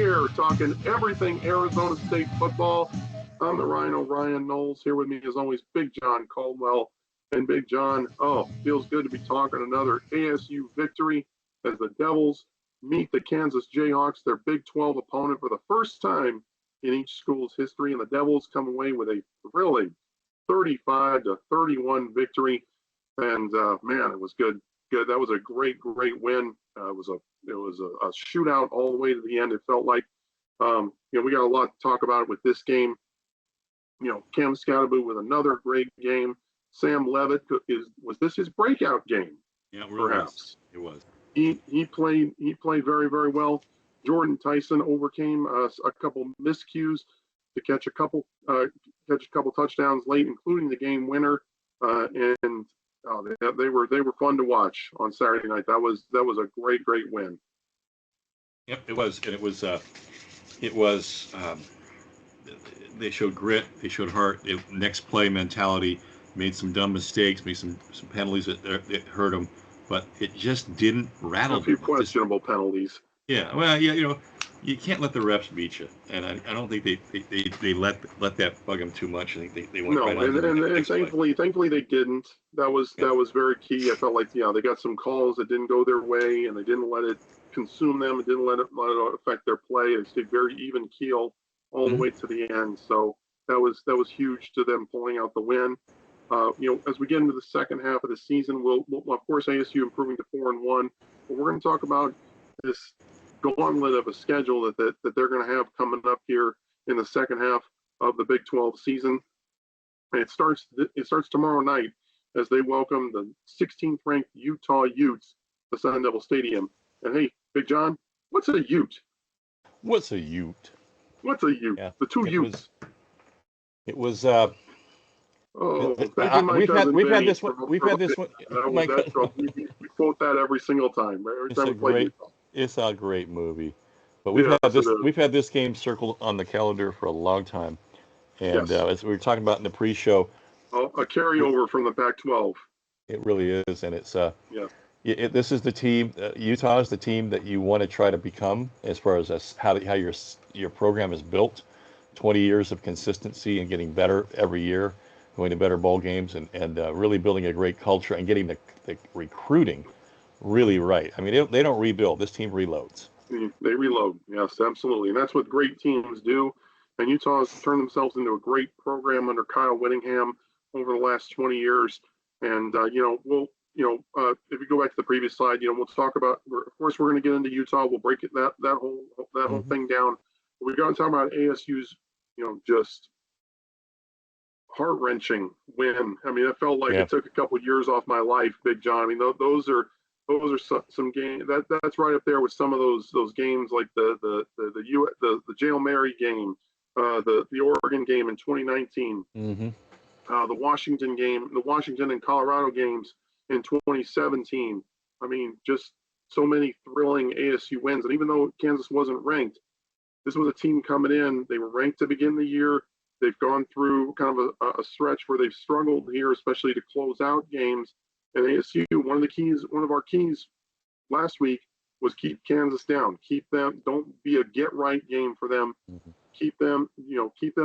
here talking everything Arizona State football. I'm the RyKno, Ryan Knowles. Here with me, as always, Big John Caldwell. And Big John, feels good to be talking another ASU victory as the Devils meet the Kansas Jayhawks, their Big 12 opponent, for the first time in each school's history. And the Devils come away with a thrilling 35-31 victory. And man, it was good. That was a great win. It was a shootout all the way to the end. It felt like, we got a lot to talk about with this game. Cam Scatterbo with another great game. Sam Levitt was this his breakout game? Yeah, it really perhaps it was. He played very, very well. Jordan Tyson overcame a couple miscues to catch a couple touchdowns late, including the game winner. They were fun to watch on Saturday night. That was a great win. Yep, it was, and it was. They showed grit. They showed heart. Next play mentality. Made some dumb mistakes. Made some penalties that hurt them, but it just didn't rattle. A few questionable penalties. Yeah, well, yeah, you can't let the refs beat you, and I don't think they let that bug them too much. I think they went right on. And thankfully they didn't. That was very key. I felt like they got some calls that didn't go their way, and they didn't let it consume them. It didn't let it affect their play. They stayed very even keel all the way to the end. So that was huge to them pulling out the win. As we get into the second half of the season, we'll of course ASU improving to 4-1, but we're going to talk about this gauntlet of a schedule that they're going to have coming up here in the second half of the Big 12 season. And it starts tomorrow night as they welcome the 16th ranked Utah Utes to Sun Devil Stadium. And hey, Big John, what's a Ute? What's a Ute? What's a Ute? Yeah, the two Utes. It was. We've had this one. We quote that every single time. Every time we play Utah. It's a great movie, but we've had this game circled on the calendar for a long time, and as we were talking about in the pre-show, a carryover from the Pac-12. It really is, and it's this is the team. Utah is the team that you want to try to become as far as how your program is built. 20 years of consistency and getting better every year, going to better bowl games, and really building a great culture and getting the recruiting really right. I mean, they don't rebuild. This team reloads. They reload. Yes, absolutely. And that's what great teams do. And Utah has turned themselves into a great program under Kyle Whittingham over the last 20 years. And, if you go back to the previous slide, we'll talk about, of course, we're going to get into Utah. We'll break it, that whole thing down. But we're going to talk about ASU's, just heart-wrenching win. I mean, it felt like it took a couple years off my life, Big John. I mean, those are some games that's right up there with some of those games like the Hail Mary game, the Oregon game in 2019, the Washington and Colorado games in 2017. I mean, just so many thrilling ASU wins. And even though Kansas wasn't ranked, this was a team coming in. They were ranked to begin the year. They've gone through kind of a stretch where they've struggled here, especially to close out games. And ASU, one of our keys last week was keep Kansas down. Keep them. Don't be a get right game for them. Keep them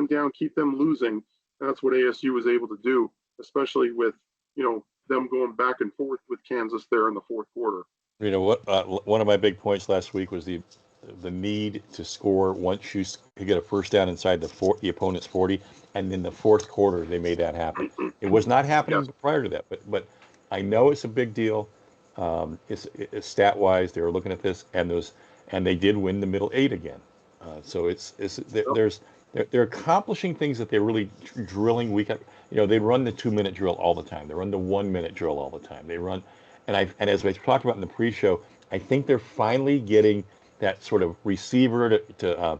down. Keep them losing. And that's what ASU was able to do, especially with them going back and forth with Kansas there in the fourth quarter. One of my big points last week was the need to score once you get a first down inside the opponent's 40, and in the fourth quarter they made that happen. It was not happening prior to that, but I know it's a big deal. It's stat wise, they were looking at this, and they did win the middle 8 again. So they're accomplishing things that they're really drilling week up. They run the 2-minute drill all the time. They run the 1-minute drill all the time. They run, and as we talked about in the pre-show, I think they're finally getting that sort of receiver to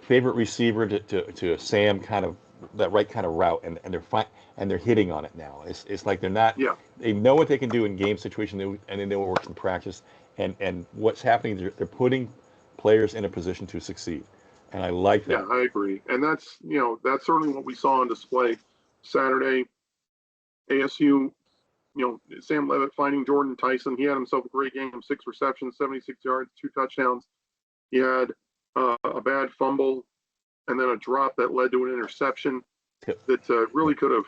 favorite receiver to Sam, kind of that right kind of route, and they're hitting on it now. It's like they're not. Yeah. They know what they can do in game situation, and they know what works in practice. And what's happening? They're putting players in a position to succeed, and I like that. Yeah, I agree, and that's certainly what we saw on display Saturday. ASU. Sam Levitt finding Jordan Tyson. He had himself a great game, 6 receptions, 76 yards, 2 touchdowns. He had a bad fumble, and then a drop that led to an interception that really could have,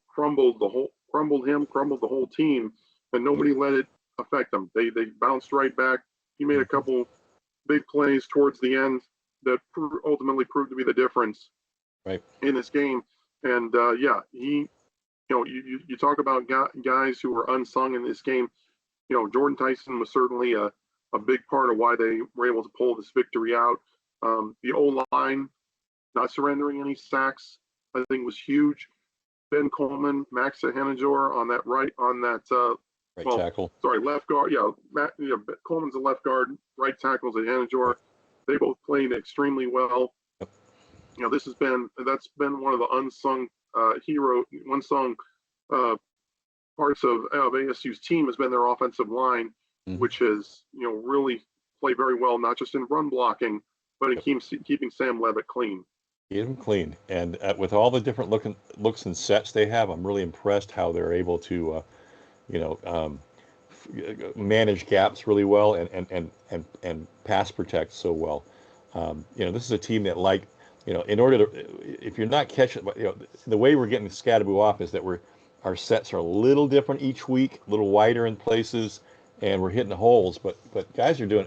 crumbled the whole team, and nobody let it affect them. They bounced right back. He made a couple big plays towards the end that ultimately proved to be the difference in this game. And he, you talk about guys who were unsung in this game. Jordan Tyson was certainly a big part of why they were able to pull this victory out. The O-line not surrendering any sacks, I think, was huge. Ben Coleman, Max Henniger on that right tackle. Sorry, left guard. Coleman's the left guard. Right tackles at Henniger. They both played extremely well. Yep. That's been one of the unsung parts of ASU's team has been their offensive line, which has really played very well, not just in run blocking, but in keeping Sam Levitt clean. Keep him clean, and with all the different looks and sets they have, I'm really impressed how they're able to, manage gaps really well and pass protect so well. This is a team that, in order to, if you're not catching, the way we're getting Scatterboo off is that our sets are a little different each week, a little wider in places, and we're hitting the holes. But guys are doing.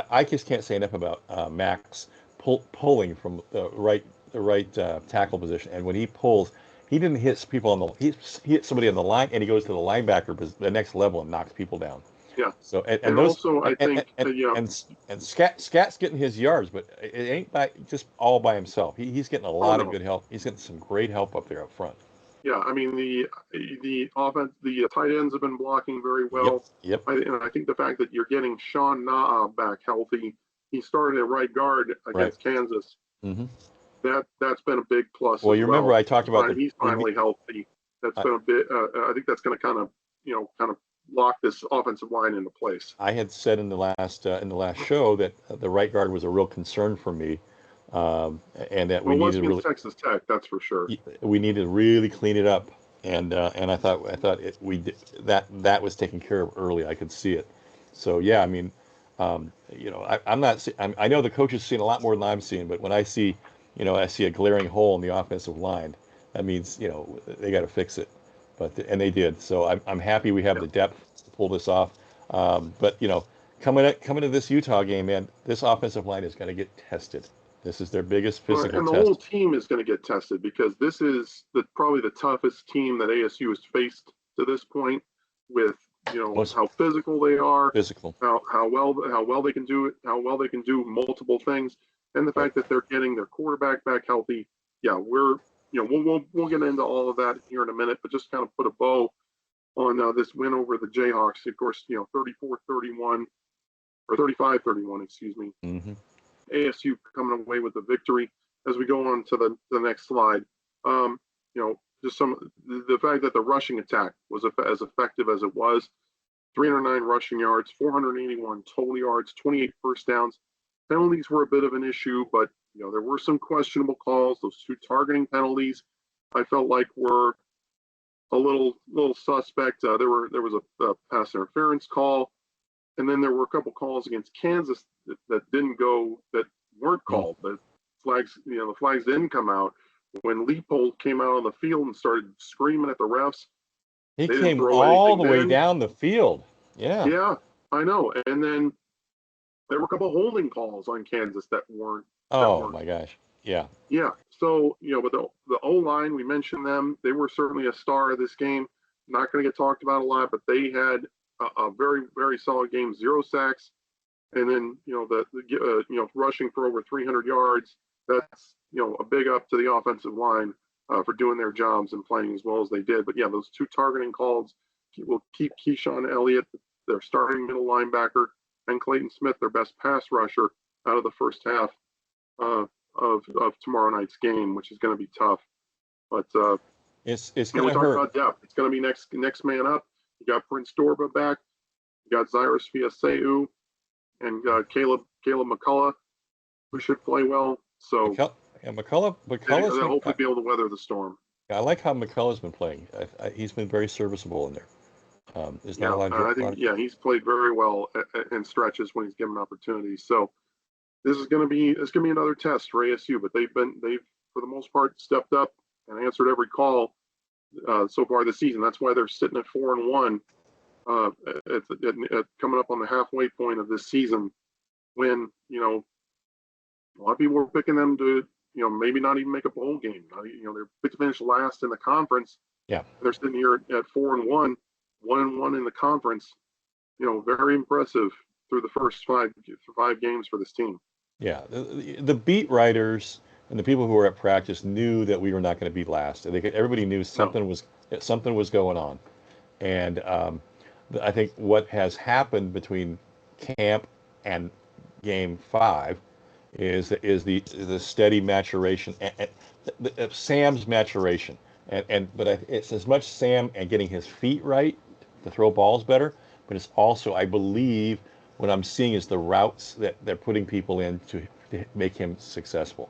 I just can't say enough about Max pulling from the right tackle position, and when he pulls, he didn't hit people he hit somebody on the line, and he goes to the linebacker, the next level, and knocks people down. Yeah. So and those, also I think Scat's getting his yards, but it ain't just all by himself. He's getting a lot of good help. He's getting some great help up there up front. Yeah, I mean the offense, the tight ends have been blocking very well. Yep. And I think the fact that you're getting Sean Naa back healthy, he started at right guard against Kansas. Mm-hmm. That's been a big plus. Well, you remember I talked about he's finally healthy. That's been a bit. I think that's going to kind of lock this offensive line into place. I had said in the last show that the right guard was a real concern for me, and that we needed really Texas Tech, that's for sure. We needed to really clean it up, and I thought that was taken care of early. I could see it. So yeah, I mean, I'm not. I know the coach is seeing a lot more than I'm seeing, but when I see a glaring hole in the offensive line, that means they got to fix it. And they did. So I'm happy we have the depth to pull this off. But coming to this Utah game, man, this offensive line is going to get tested. This is their biggest physical test. And the whole team is going to get tested because this is probably the toughest team that ASU has faced to this point. With how physical they are, how well they can do it, how well they can do multiple things, and the fact that they're getting their quarterback back healthy. Yeah, we'll get into all of that here in a minute, but just kind of put a bow on this win over the Jayhawks. Of course, 34-31 or 35-31, excuse me. Mm-hmm. ASU coming away with the victory. As we go on to the next slide, just the fact that the rushing attack was as effective as it was. 309 rushing yards, 481 total yards, 28 first downs. Penalties were a bit of an issue, but there were some questionable calls. Those 2 targeting penalties, I felt like were a little suspect. There was a pass interference call, and then there were a couple calls against Kansas that weren't called. The flags didn't come out. When Leopold came out on the field and started screaming at the refs, he came all the way down the field. Yeah. Yeah, I know. And then there were a couple holding calls on Kansas that weren't. My gosh. Yeah. Yeah. So, but the O-line, we mentioned them. They were certainly a star of this game. Not going to get talked about a lot, but they had a very, very solid game, 0 sacks. And then, rushing for over 300 yards. That's, a big up to the offensive line for doing their jobs and playing as well as they did. But yeah, those 2 targeting calls will keep Keyshawn Elliott, their starting middle linebacker, and Clayton Smith, their best pass rusher, out of the first half of tomorrow night's game, which is going to be tough. But it's going to hurt. About depth. It's going to be next man up. You got Prince Dorba back. You got Cyrus Fiaseu and Caleb McCullough, who should play well. So McCullough they'll hopefully be able to weather the storm. I like how McCullough's been playing. He's been very serviceable in there. There's not a lot of he's played very well in stretches when he's given opportunities. So this is going to be another test for ASU, but they've for the most part stepped up and answered every call so far this season. That's why they're sitting at 4-1 at coming up on the halfway point of this season. When a lot of people were picking them to maybe not even make a bowl game. They're picked to finish last in the conference. Yeah, they're sitting here at 4-1, 1-1 in the conference. Very impressive through the first five games for this team. yeah. The beat writers and the people who were at practice knew that we were not going to be last. Everybody knew something was going on, and I think what has happened between camp and Game 5 is the steady maturation and Sam's maturation, but it's as much Sam and getting his feet right to throw balls better, but it's also, I believe, what I'm seeing is the routes that they're putting people in to make him successful.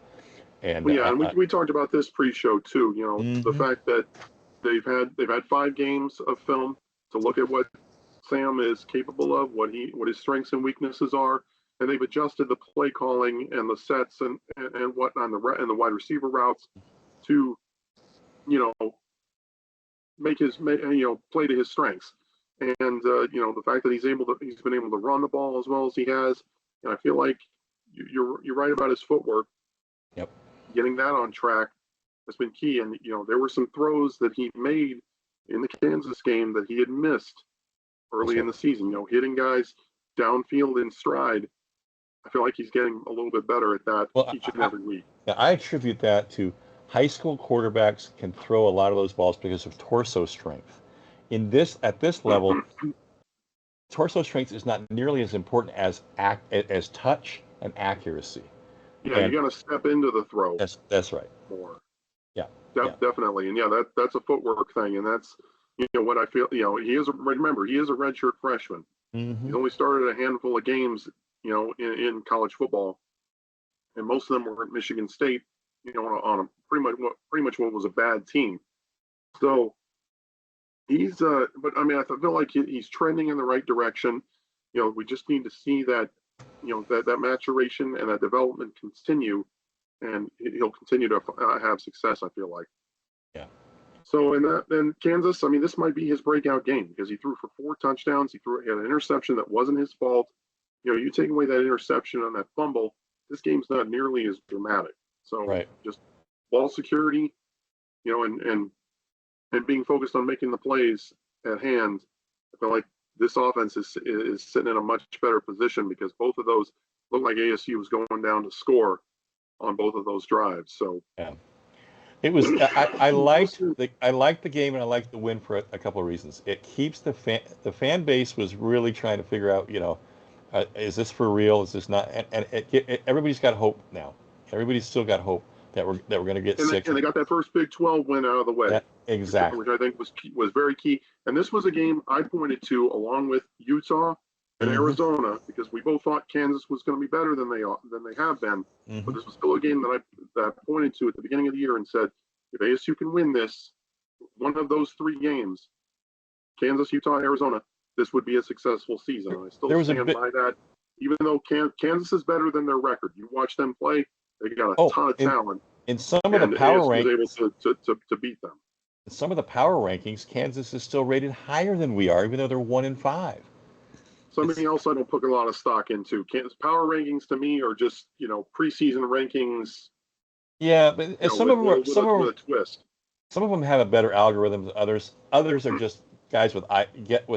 And and we talked about this pre-show too. The Mm-hmm. fact that they've had 5 games of film to look at what Sam is capable of, what his strengths and weaknesses are, and they've adjusted the play calling and the sets and what on the wide receiver routes to make play to his strengths. And the fact that he's been able to run the ball as well as he has, and I feel like you're right about his footwork. Yep. Getting that on track has been key. And there were some throws that he made in the Kansas game that he had missed early in the season. Hitting guys downfield in stride. I feel like he's getting a little bit better at that each and every week. I attribute that to high school quarterbacks can throw a lot of those balls because of torso strength. At this level, torso strength is not nearly as important as touch and accuracy. Yeah, you got to step into the throw. That's right. More. Yeah. Definitely. And that's a footwork thing, and that's what I feel. He is a redshirt freshman. Mm-hmm. He's only started a handful of games, in college football, and most of them were at Michigan State, on a pretty much what was a bad team. So he's but I mean, I feel like he's trending in the right direction. We just need to see that that maturation and that development continue, and he'll continue to have success, I feel like. Yeah. So in Kansas, I mean, this might be his breakout game because he threw for 4 touchdowns. He had an interception that wasn't his fault. You take away that interception on that fumble, this game's not nearly as dramatic. So just ball security, and being focused on making the plays at hand, I feel like this offense is sitting in a much better position because both of those look like ASU was going down to score on both of those drives. So yeah, it was. I liked the game, and I liked the win for a couple of reasons. It keeps the fan base was really trying to figure out, is this for real? Is this not? And everybody's got hope now. Everybody's still got hope that we're going to get 6. And they got that first Big 12 win out of the way. Exactly. Which I think was very key. And this was a game I pointed to along with Utah and Arizona because we both thought Kansas was going to be better than they have been. Mm-hmm. But this was still a game that I pointed to at the beginning of the year and said, if ASU can win this, one of those 3 games, Kansas, Utah, Arizona, this would be a successful season. And I still stand by that. Even though Kansas is better than their record, you watch them play, they got a ton of talent. In some of the power rankings, was able to beat them. In some of the power rankings, Kansas is still rated higher than we are, even though they're 1-5. Something else I don't put a lot of stock into. Kansas power rankings to me are just preseason rankings. Yeah, but some of them are with a twist. Some of them have a better algorithm than others. Others are just guys with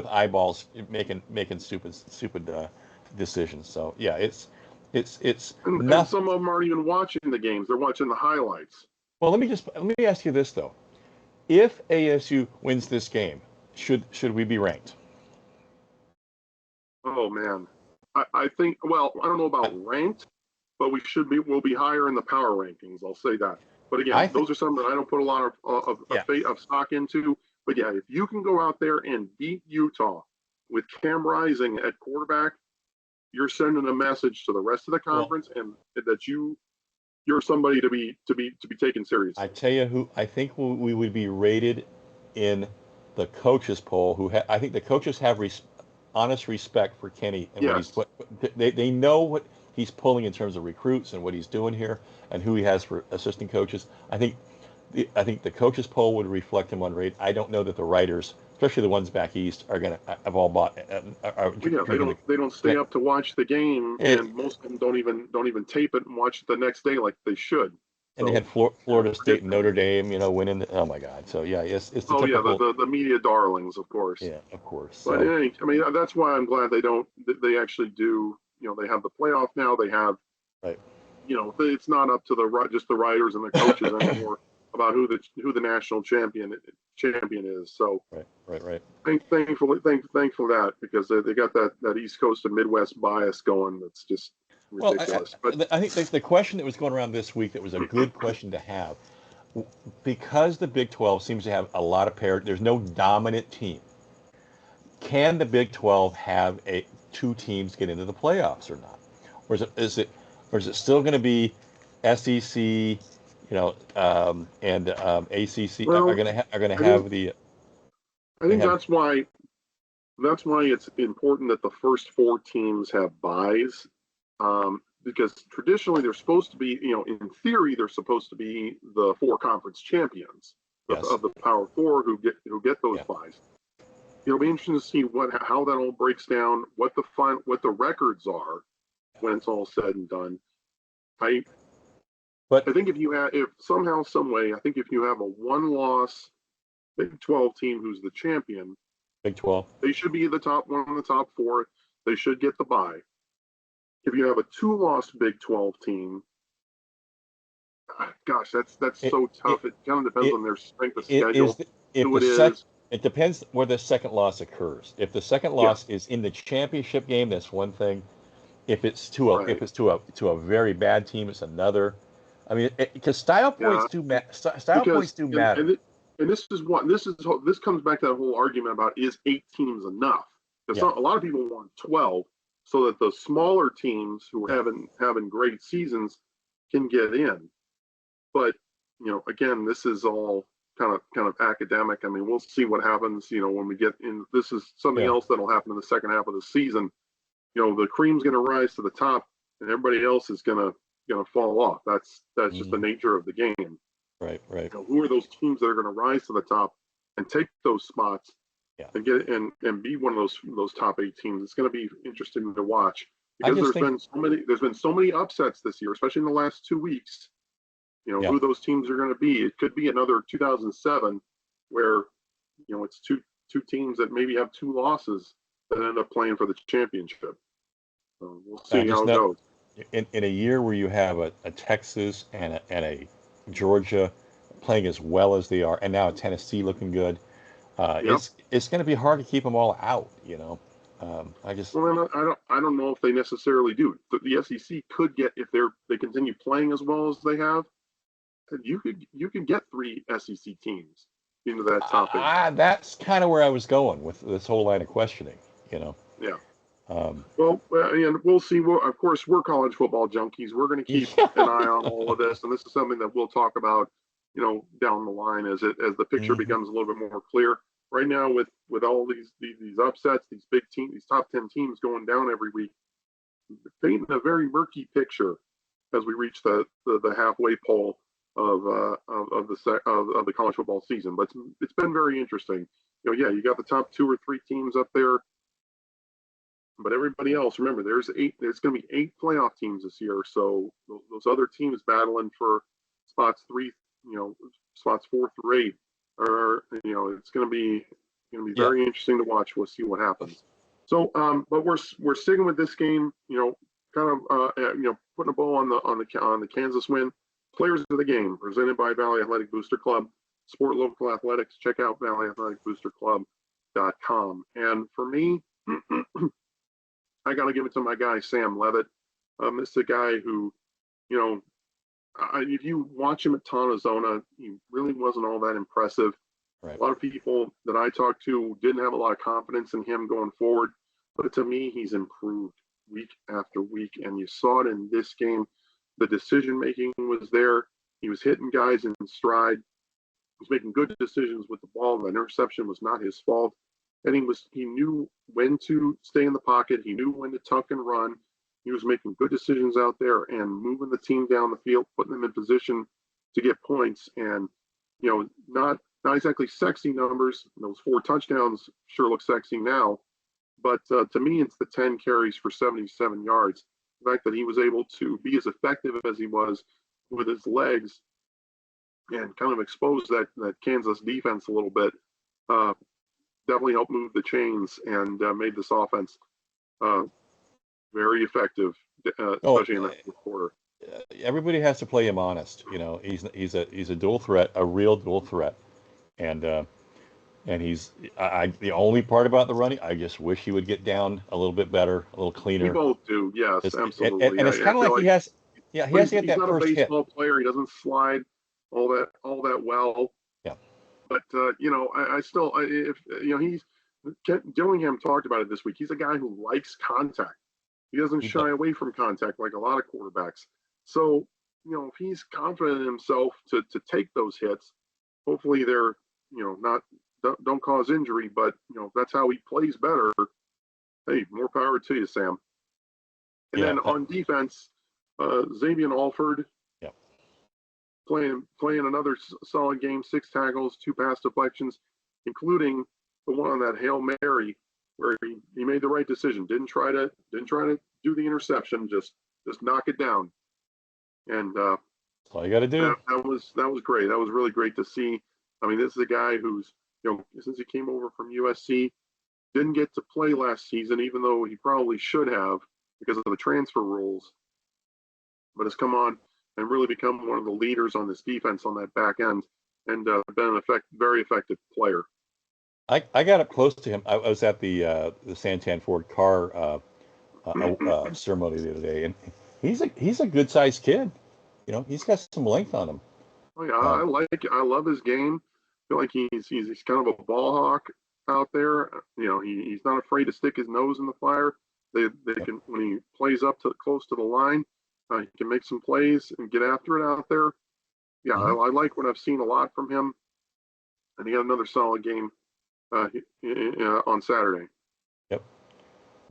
eyeballs making stupid decisions. So yeah, it's and some of them aren't even watching the games; they're watching the highlights. Well, let me ask you this though: if ASU wins this game, should we be ranked? Oh man, I think. Well, I don't know about ranked, but we'll be higher in the power rankings. I'll say that. But again, those are some that I don't put a lot of stock into. But yeah, if you can go out there and beat Utah with Cam Rising at quarterback, you're sending a message to the rest of the conference and that you're somebody to be taken seriously. I tell you who I think we would be rated in the coaches poll. I think the coaches have honest respect for Kenny and what he's put. They know what he's pulling in terms of recruits and what he's doing here and who he has for assistant coaches. I think the coaches poll would reflect him on rate. I don't know that the writers, especially the ones back east, are gonna have all bought. Yeah, they don't stay up to watch the game, and most of them don't even tape it and watch it the next day like they should. And they had Florida State and Notre Dame, winning. Oh my God! So yeah, it's the typical. Yeah, the media darlings, of course. Yeah, of course. But I mean, that's why I'm glad they actually do. They have the playoff now. They have, right. It's not up to just the writers and the coaches anymore about who the national champion is. So right. Thankful that, because they got that East Coast and Midwest bias going. That's just ridiculous. Well, I think the question that was going around this week that was a good question to have, because the Big 12 seems to have a lot of parity. There's no dominant team. Can the Big 12 have two teams get into the playoffs or not, or is it still going to be SEC? And ACC are going to have the. I think that's why it's important that the first four teams have byes, because traditionally they're supposed to be, in theory, they're supposed to be the four conference champions of the Power Four who get those byes. It'll be interesting to see how that all breaks down, what the records are when it's all said and done. I think if somehow, some way, I think if you have a one-loss Big 12 team who's the champion, Big 12, they should be one of the top four. They should get the bye. If you have a two-loss Big 12 team, gosh, that's so tough. It kind of depends on their strength of schedule. It depends where the second loss occurs. If the second loss is in the championship game, that's one thing. If it's to a very bad team, it's another. I mean, because style points do matter. Points do matter. And this comes back to that whole argument about, is 8 teams enough? Because a lot of people want 12, so that the smaller teams who are having great seasons can get in. But again, this is all kind of academic. I mean, we'll see what happens. When we get in, this is something else that'll happen in the second half of the season. The cream's going to rise to the top, and everybody else is going to fall off. That's just the nature of the game. Right. Who are those teams that are going to rise to the top and take those spots and get and be one of those top 8 teams? It's going to be interesting to watch, because there's been so many upsets this year, especially in the last 2 weeks. Who those teams are going to be. It could be another 2007 where it's two teams that maybe have 2 losses that end up playing for the championship. So we'll see how it goes. In a year where you have a Texas and a Georgia playing as well as they are, and now a Tennessee looking good, it's going to be hard to keep them all out. I don't know if they necessarily do. The SEC could get, if they continue playing as well as they have, you could get 3 SEC teams into that top 8. That's kind of where I was going with this whole line of questioning. Yeah. And we'll see. Of course, we're college football junkies. We're going to keep an eye on all of this, and this is something that we'll talk about, down the line as the picture becomes a little bit more clear. Right now, with all these upsets, these big teams, these top 10 teams going down every week, painting a very murky picture as we reach the halfway pole of the college football season. But it's been very interesting. You got the top 2 or 3 teams up there, but everybody else, remember, there's going to be 8 playoff teams this year. So those other teams battling for spots 4 through 8 are, it's going to be very interesting to watch. We'll see what happens. So, but we're sticking with this game. Kind of putting a bow on the Kansas win. Players of the game presented by Valley Athletic Booster Club. Support local athletics. Check out valleyathleticboosterclub.com. And for me, I got to give it to my guy, Sam Levitt. This is a guy who, if you watch him at Tonazona, he really wasn't all that impressive. Right. A lot of people that I talked to didn't have a lot of confidence in him going forward. But to me, he's improved week after week. And you saw it in this game. The decision-making was there. He was hitting guys in stride. He was making good decisions with the ball. The interception was not his fault. And he knew when to stay in the pocket. He knew when to tuck and run. He was making good decisions out there and moving the team down the field, putting them in position to get points. And not exactly sexy numbers. Those 4 touchdowns sure look sexy now, but to me, it's the 10 carries for 77 yards. The fact that he was able to be as effective as he was with his legs and kind of expose that Kansas defense a little bit definitely helped move the chains and made this offense very effective, especially in the fourth quarter. Everybody has to play him honest. He's a dual threat, a real dual threat, and he's the only part about the running. I just wish he would get down a little bit better, a little cleaner. We both do, yes, absolutely. And it's kind of like he has to get that first hit. He's not a baseball player. He doesn't slide all that well. Yeah. But I still, if he's Dillingham talked about it this week. He's a guy who likes contact. He doesn't shy away from contact like a lot of quarterbacks. So, if he's confident in himself to take those hits, hopefully they're, don't cause injury, but, that's how he plays better. Hey, more power to you, Sam. And then on defense, Xavier Alford playing another solid game, 6 tackles, 2 pass deflections, including the one on that Hail Mary where he made the right decision. Didn't try to do the interception, just knock it down. And that's all you got to do. That was great. That was really great to see. I mean, this is a guy who's, since he came over from USC, didn't get to play last season, even though he probably should have because of the transfer rules, but has come on and really become one of the leaders on this defense on that back end, and been an very effective player. I got up close to him. I was at the Santan Ford car ceremony the other day, and he's a good sized kid. He's got some length on him. Oh yeah, I love his game. I feel like he's kind of a ball hawk out there. He's not afraid to stick his nose in the fire. They can, when he plays up to close to the line, he can make some plays and get after it out there. Yeah, I like what I've seen a lot from him, and he had another solid game on Saturday. Yep.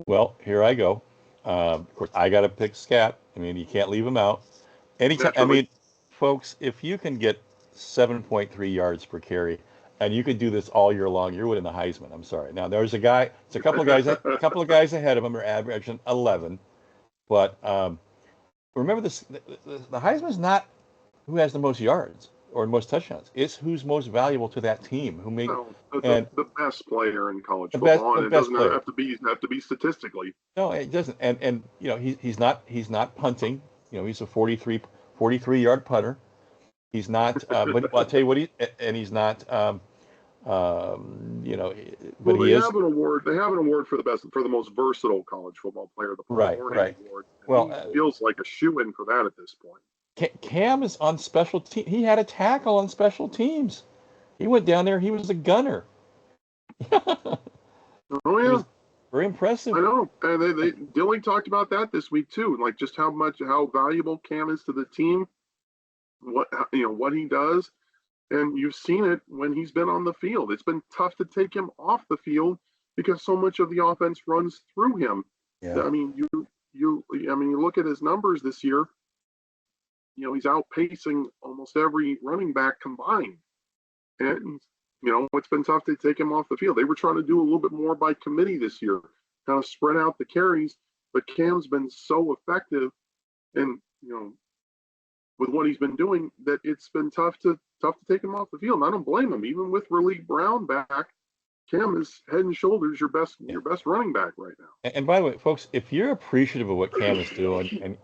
Well, here I go. Of course, I got to pick Scat. I mean, you can't leave him out. Anytime. Naturally. I mean, folks, if you can get 7.3 yards per carry, and you could do this all year long, you're winning the Heisman. I'm sorry. Now there's a guy. It's a couple of guys ahead of him are averaging 11, but remember this: the Heisman's not who has the most yards or most touchdowns. It's who's most valuable to that team. Who make the best player in college football. And it doesn't have to be statistically. No, it doesn't. And he's not punting. He's a 43 yard punter. He's not. But I'll tell you what he's not. But they have an award. They have an award for the most versatile college football player. The right. Award. Well, he feels like a shoo-in for that at this point. Cam is on special team. He had a tackle on special teams. He went down there. He was a gunner. Oh yeah, very impressive. I know. And Dilling talked about that this week too, like just how valuable Cam is to the team. What he does, and you've seen it when he's been on the field. It's been tough to take him off the field because so much of the offense runs through him. Yeah. I mean, you look at his numbers this year. He's outpacing almost every running back combined. And, it's been tough to take him off the field. They were trying to do a little bit more by committee this year, kind of spread out the carries, but Cam's been so effective and, with what he's been doing that it's been tough to take him off the field. And I don't blame him. Even with Raleigh Brown back, Cam is head and shoulders your best running back right now. And by the way, folks, if you're appreciative of what Cam is doing, and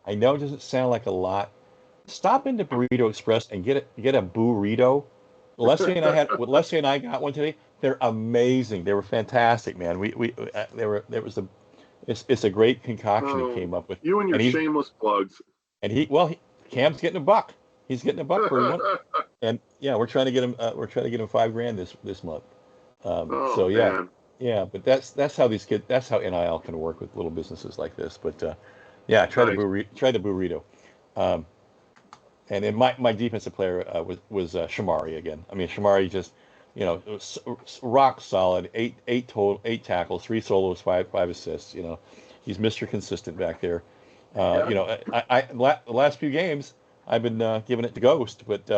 I know it doesn't sound like a lot, stop into Burrito Express and get a burrito. Leslie and I got one today. They're amazing. They were fantastic, man. It's a great concoction he came up with. You and your shameless plugs. And Cam's getting a buck. He's getting a buck for him. And yeah, we're trying to get him $5,000 this month. So yeah. Man. Yeah, but that's how these kids. That's how NIL can work with little businesses like this. But yeah, try the burrito. And then my defensive player was Shamari again. I mean, Shamari just rock solid. Eight tackles, 3 solos, 5 assists. He's Mr. Consistent back there. Yeah. You know, the last few games I've been giving it to Ghost, but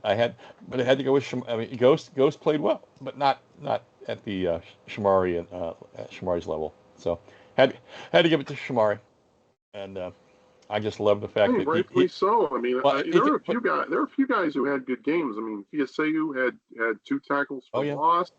I had to go with I mean, Ghost played well, but not at the Shamari and at Shamari's level. So had to give it to Shamari, and I just love the fact Hey, that rightfully so. I mean, well, there are a few guys. There are a few guys who had good games. I mean, Fiaseu had 2 tackles oh for yeah, loss.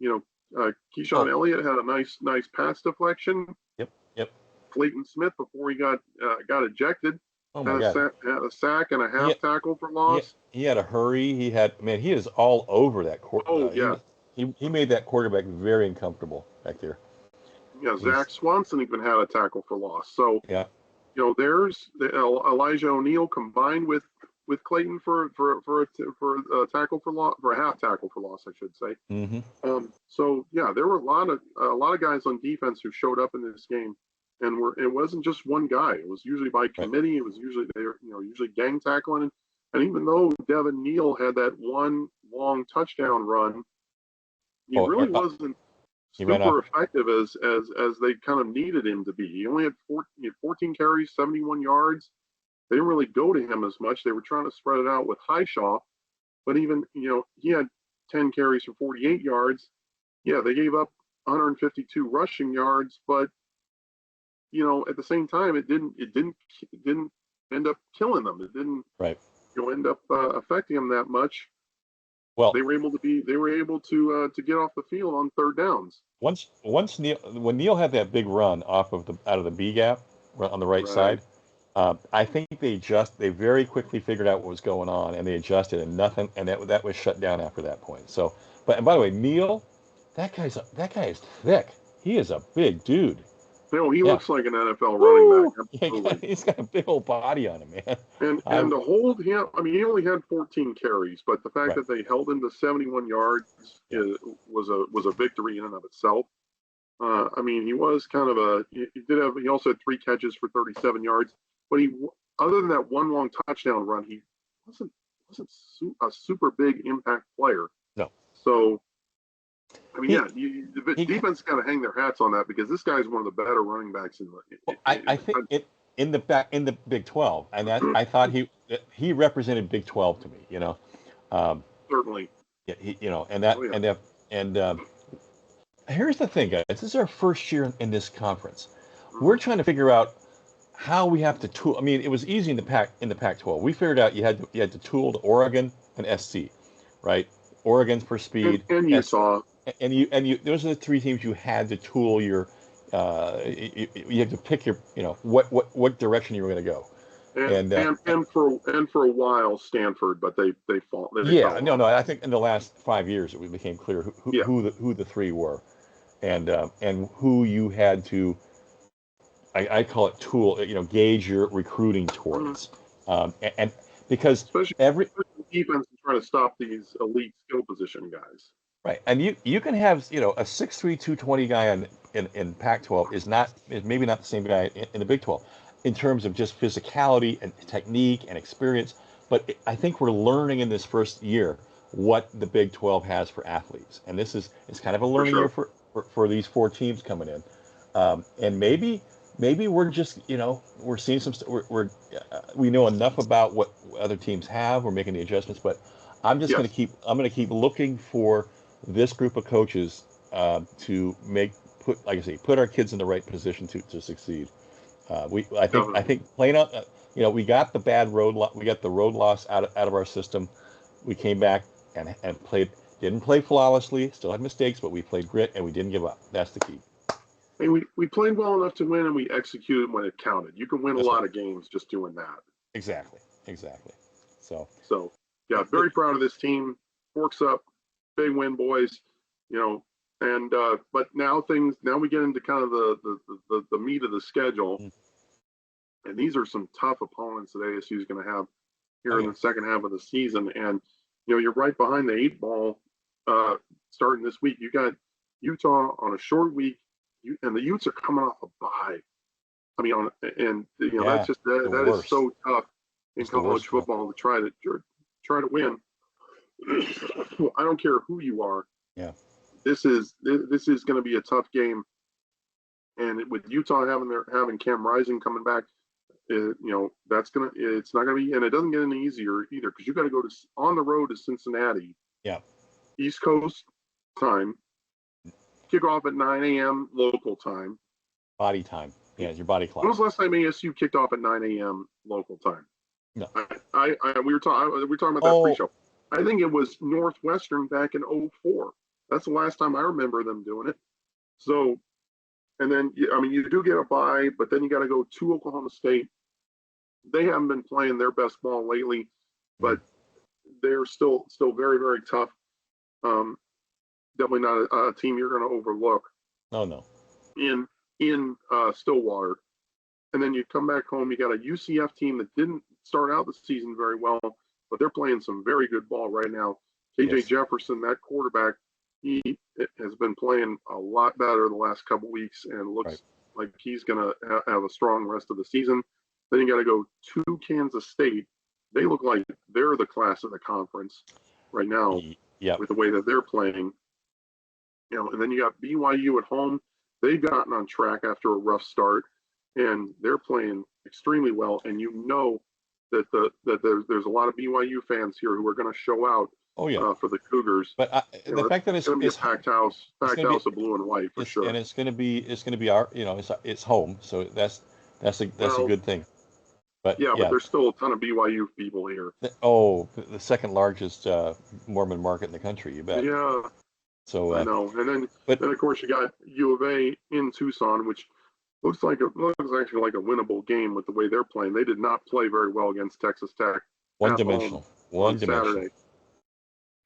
You know, Keyshawn oh Elliott had a nice pass deflection. yep, yep. Clayton Smith, before he got ejected, Oh my had God, a sack and a he half tackle for he loss. he had a hurry. He had man, he is all over that court. Oh yeah, He made that quarterback very uncomfortable back there. yeah. He's Zach Swanson even had a tackle for loss. So yeah. there's Elijah O'Neal combined with Clayton for a tackle for loss, for a half tackle for loss, I should say. Mm-hmm. So yeah, there were a lot of guys on defense who showed up in this game, and it wasn't just one guy. It was usually by committee. It was usually they were usually gang tackling, and even though Devin Neal had that one long touchdown run, he really wasn't He ran off. super effective as they kind of needed him to be. He only had 14 carries, 71 yards. They didn't really go to him as much. They were trying to spread it out with Highshaw, but even he had 10 carries for 48 yards. Yeah, they gave up 152 rushing yards, but at the same time, it didn't end up killing them. It didn't Right. end up affecting them that much. Well, they were able to get off the field on third downs. once when Neal had that big run off of out of the B gap on the right side, I think they very quickly figured out what was going on, and they adjusted, and nothing, and that was shut down after that point. So, and by the way, Neal, that guy is thick. He is a big dude. He Yeah. looks like an NFL running back. Absolutely. He's got a big old body on him, man. And to hold him, I mean, he only had 14 carries, but the fact that they held him to 71 yards was a victory in and of itself. I mean, he was kind of he also had 3 catches for 37 yards, but other than that one long touchdown run, he wasn't a super big impact player. No. So, I mean, the defense got to hang their hats on that, because this guy's one of the better running backs in the. I think in the Big 12, and I thought he represented Big 12 to me. Certainly. Yeah, and here's the thing, guys. This is our first year in this conference. We're trying to figure out how we have to tool. I mean, it was easy in the Pac-12. We figured out you had to tool to Oregon and SC, right? Oregon's for speed, and Utah. And you those are the 3 teams you had to tool your you had to pick your what direction you were going to go. And for a while Stanford, but they fell. No, I think in the last 5 years it became clear who the 3 were, and who you had to I call it tool, gauge your recruiting towards, and because especially defense is trying to stop these elite skill position guys. Right, and you can have a 6'3", 220 guy in Pac-12 is maybe not the same guy in the Big 12, in terms of just physicality and technique and experience. But I think we're learning in this first year what the Big 12 has for athletes, and it's kind of a learning year for these 4 teams coming in, and maybe we're just we're seeing some we know enough about what other teams have. We're making the adjustments, but I'm just going to keep looking for this group of coaches to put our kids in the right position to succeed. I think playing out, we got the road loss out of our system. We came back and didn't play flawlessly, still had mistakes, but we played grit and we didn't give up. That's the key. And we played well enough to win, and we executed when it counted. You can win a lot of games just doing that. Exactly. So yeah, very proud of this team. Forks up, big win, boys. And but now we get into kind of the meat of the schedule, and these are some tough opponents that ASU is going to have here in the second half of the season. And you're right behind the 8 ball starting this week. You got Utah on a short week, and the Utes are coming off a bye. I mean, that's just that is so tough in college football to try to win. I don't care who you are. Yeah. This is going to be a tough game. and with Utah having Cam Rising coming back, it's not gonna be, and it doesn't get any easier either because you got to go on the road to Cincinnati. Yeah. East Coast time. Kick off at 9 a.m. local time. Body time. Yeah, it's your body clock. When was the last time ASU kicked off at 9 a.m. local time? No. We were talking about that pre-show. I think it was Northwestern back in 04. That's the last time I remember them doing it. So, and then, you do get a bye, but then you got to go to Oklahoma State. They haven't been playing their best ball lately, but they're still very, very tough. Definitely not a team you're going to overlook. Oh, no. In Stillwater. And then you come back home, you got a UCF team that didn't start out the season very well, but they're playing some very good ball right now. KJ Jefferson, that quarterback, he has been playing a lot better the last couple weeks and looks like he's going to have a strong rest of the season. Then you got to go to Kansas State. They look like they're the class of the conference right now with the way that they're playing. And then you got BYU at home. They've gotten on track after a rough start, and they're playing extremely well. And that there's a lot of BYU fans here who are going to show out. For the Cougars. But the fact that it's packed house of blue and white for sure. And it's going to be our, it's home, so that's a good thing. But but there's still a ton of BYU people here. The second largest Mormon market in the country, you bet. Yeah. So I know, and then of course you got U of A in Tucson, which looks actually like a winnable game with the way they're playing. They did not play very well against Texas Tech. One dimensional Saturday.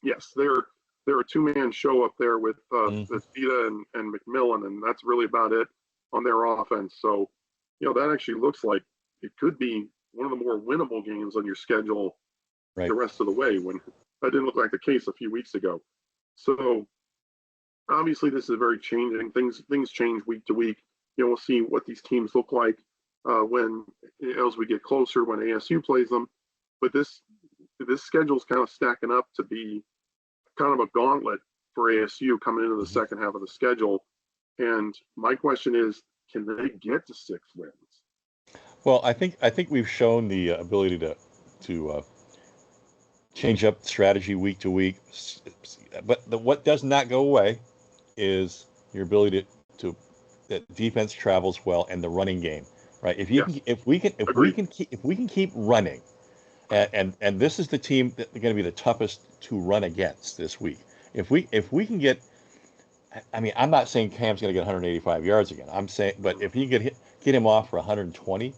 Yes, they're a two-man show up there with Vita and McMillan, and that's really about it on their offense. So, that actually looks like it could be one of the more winnable games on your schedule the rest of the way, when that didn't look like the case a few weeks ago. So, obviously, this is very changing. Things change week to week. We'll see what these teams look like as we get closer when ASU plays them. But this schedule's kind of stacking up to be kind of a gauntlet for ASU coming into the second half of the schedule. And my question is, can they get to 6 wins? Well, I think we've shown the ability to change up strategy week to week. But what does not go away is your ability to that defense travels well and the running game, right? If we can keep running. And this is the team that's going to be the toughest to run against this week. If we can get, I'm not saying Cam's going to get 185 yards again. I'm saying, but if you get him off for 120,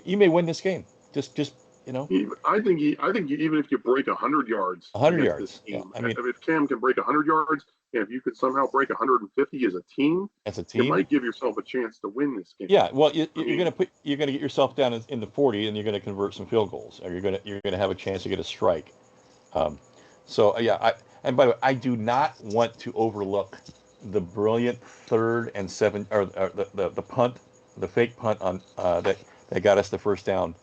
you may win this game. Just I think even if you break 100 yards, this team, if Cam can break 100 yards, and if you could somehow break 150 as a team, you might give yourself a chance to win this game. Yeah, well, you're going to get yourself down in the 40, and you're going to convert some field goals, or you're going to have a chance to get a strike. And by the way, I do not want to overlook the brilliant 3rd and 7, or the punt, the fake punt on that got us the first down.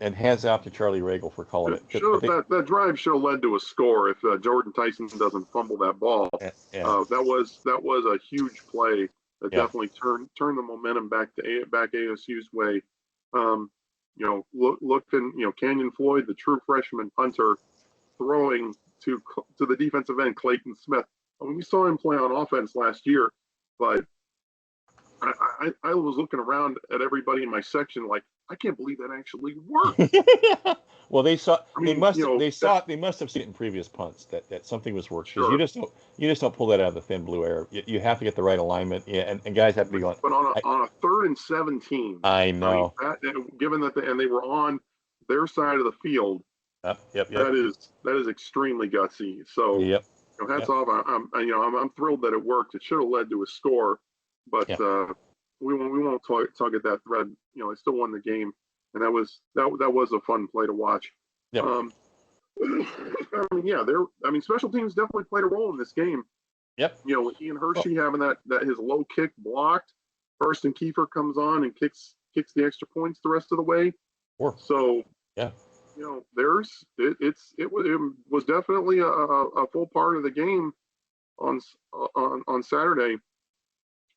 And hands off to Charlie Regal for calling it. That drive should have led to a score if Jordan Tyson doesn't fumble that ball. That was a huge play that definitely turned the momentum back ASU's way. Canyon Floyd, the true freshman punter, throwing to the defensive end, Clayton Smith. We saw him play on offense last year, but I was looking around at everybody in my section like, I can't believe that actually worked. Well, they must have seen it in previous punts that something was working. Sure. You just don't pull that out of the thin blue air. You have to get the right alignment. Yeah, and guys have to be going. But on a 3rd and 17, I know. Given that they were on their side of the field. Yep. That is extremely gutsy. So hats off. I'm thrilled that it worked. It should have led to a score, but we won't tug at that thread. They still won the game, and that was a fun play to watch. Yep. Special teams definitely played a role in this game. Yep. With Ian Hershey having that his low kick blocked, Karsten Kiefer comes on and kicks the extra points the rest of the way. Sure. So it was definitely a full part of the game on Saturday.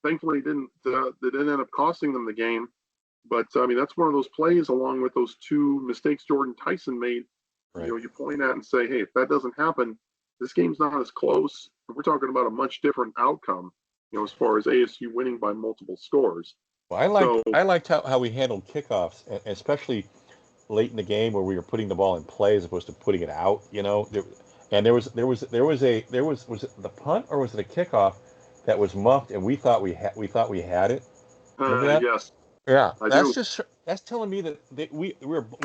thankfully they didn't end up costing them the game. But I mean, that's one of those plays, along with those two mistakes Jordan Tyson made. Right. You know, you point at and say, hey, if that doesn't happen, this game's not as close. We're talking about a much different outcome. You know, as far as ASU winning by multiple scores. Well, I liked how we handled kickoffs, especially late in the game where we were putting the ball in play as opposed to putting it out. You know, was it the punt or was it a kickoff that was muffed and we thought we had it. Remember that? Yes. Yeah, I that's do. that's telling me that we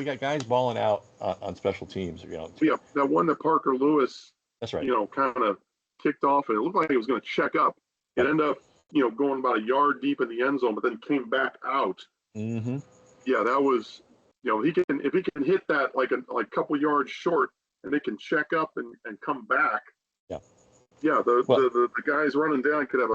got guys balling out on special teams. You know. Yeah, that one that Parker Lewis. That's right. You know, kind of kicked off, and it looked like he was going to check up. It ended up, you know, going about a yard deep in the end zone, but then came back out. Mm-hmm. Yeah, that was, you know, if he can hit that like a couple yards short, and they can check up and come back. Yeah. Yeah, the guys running down could have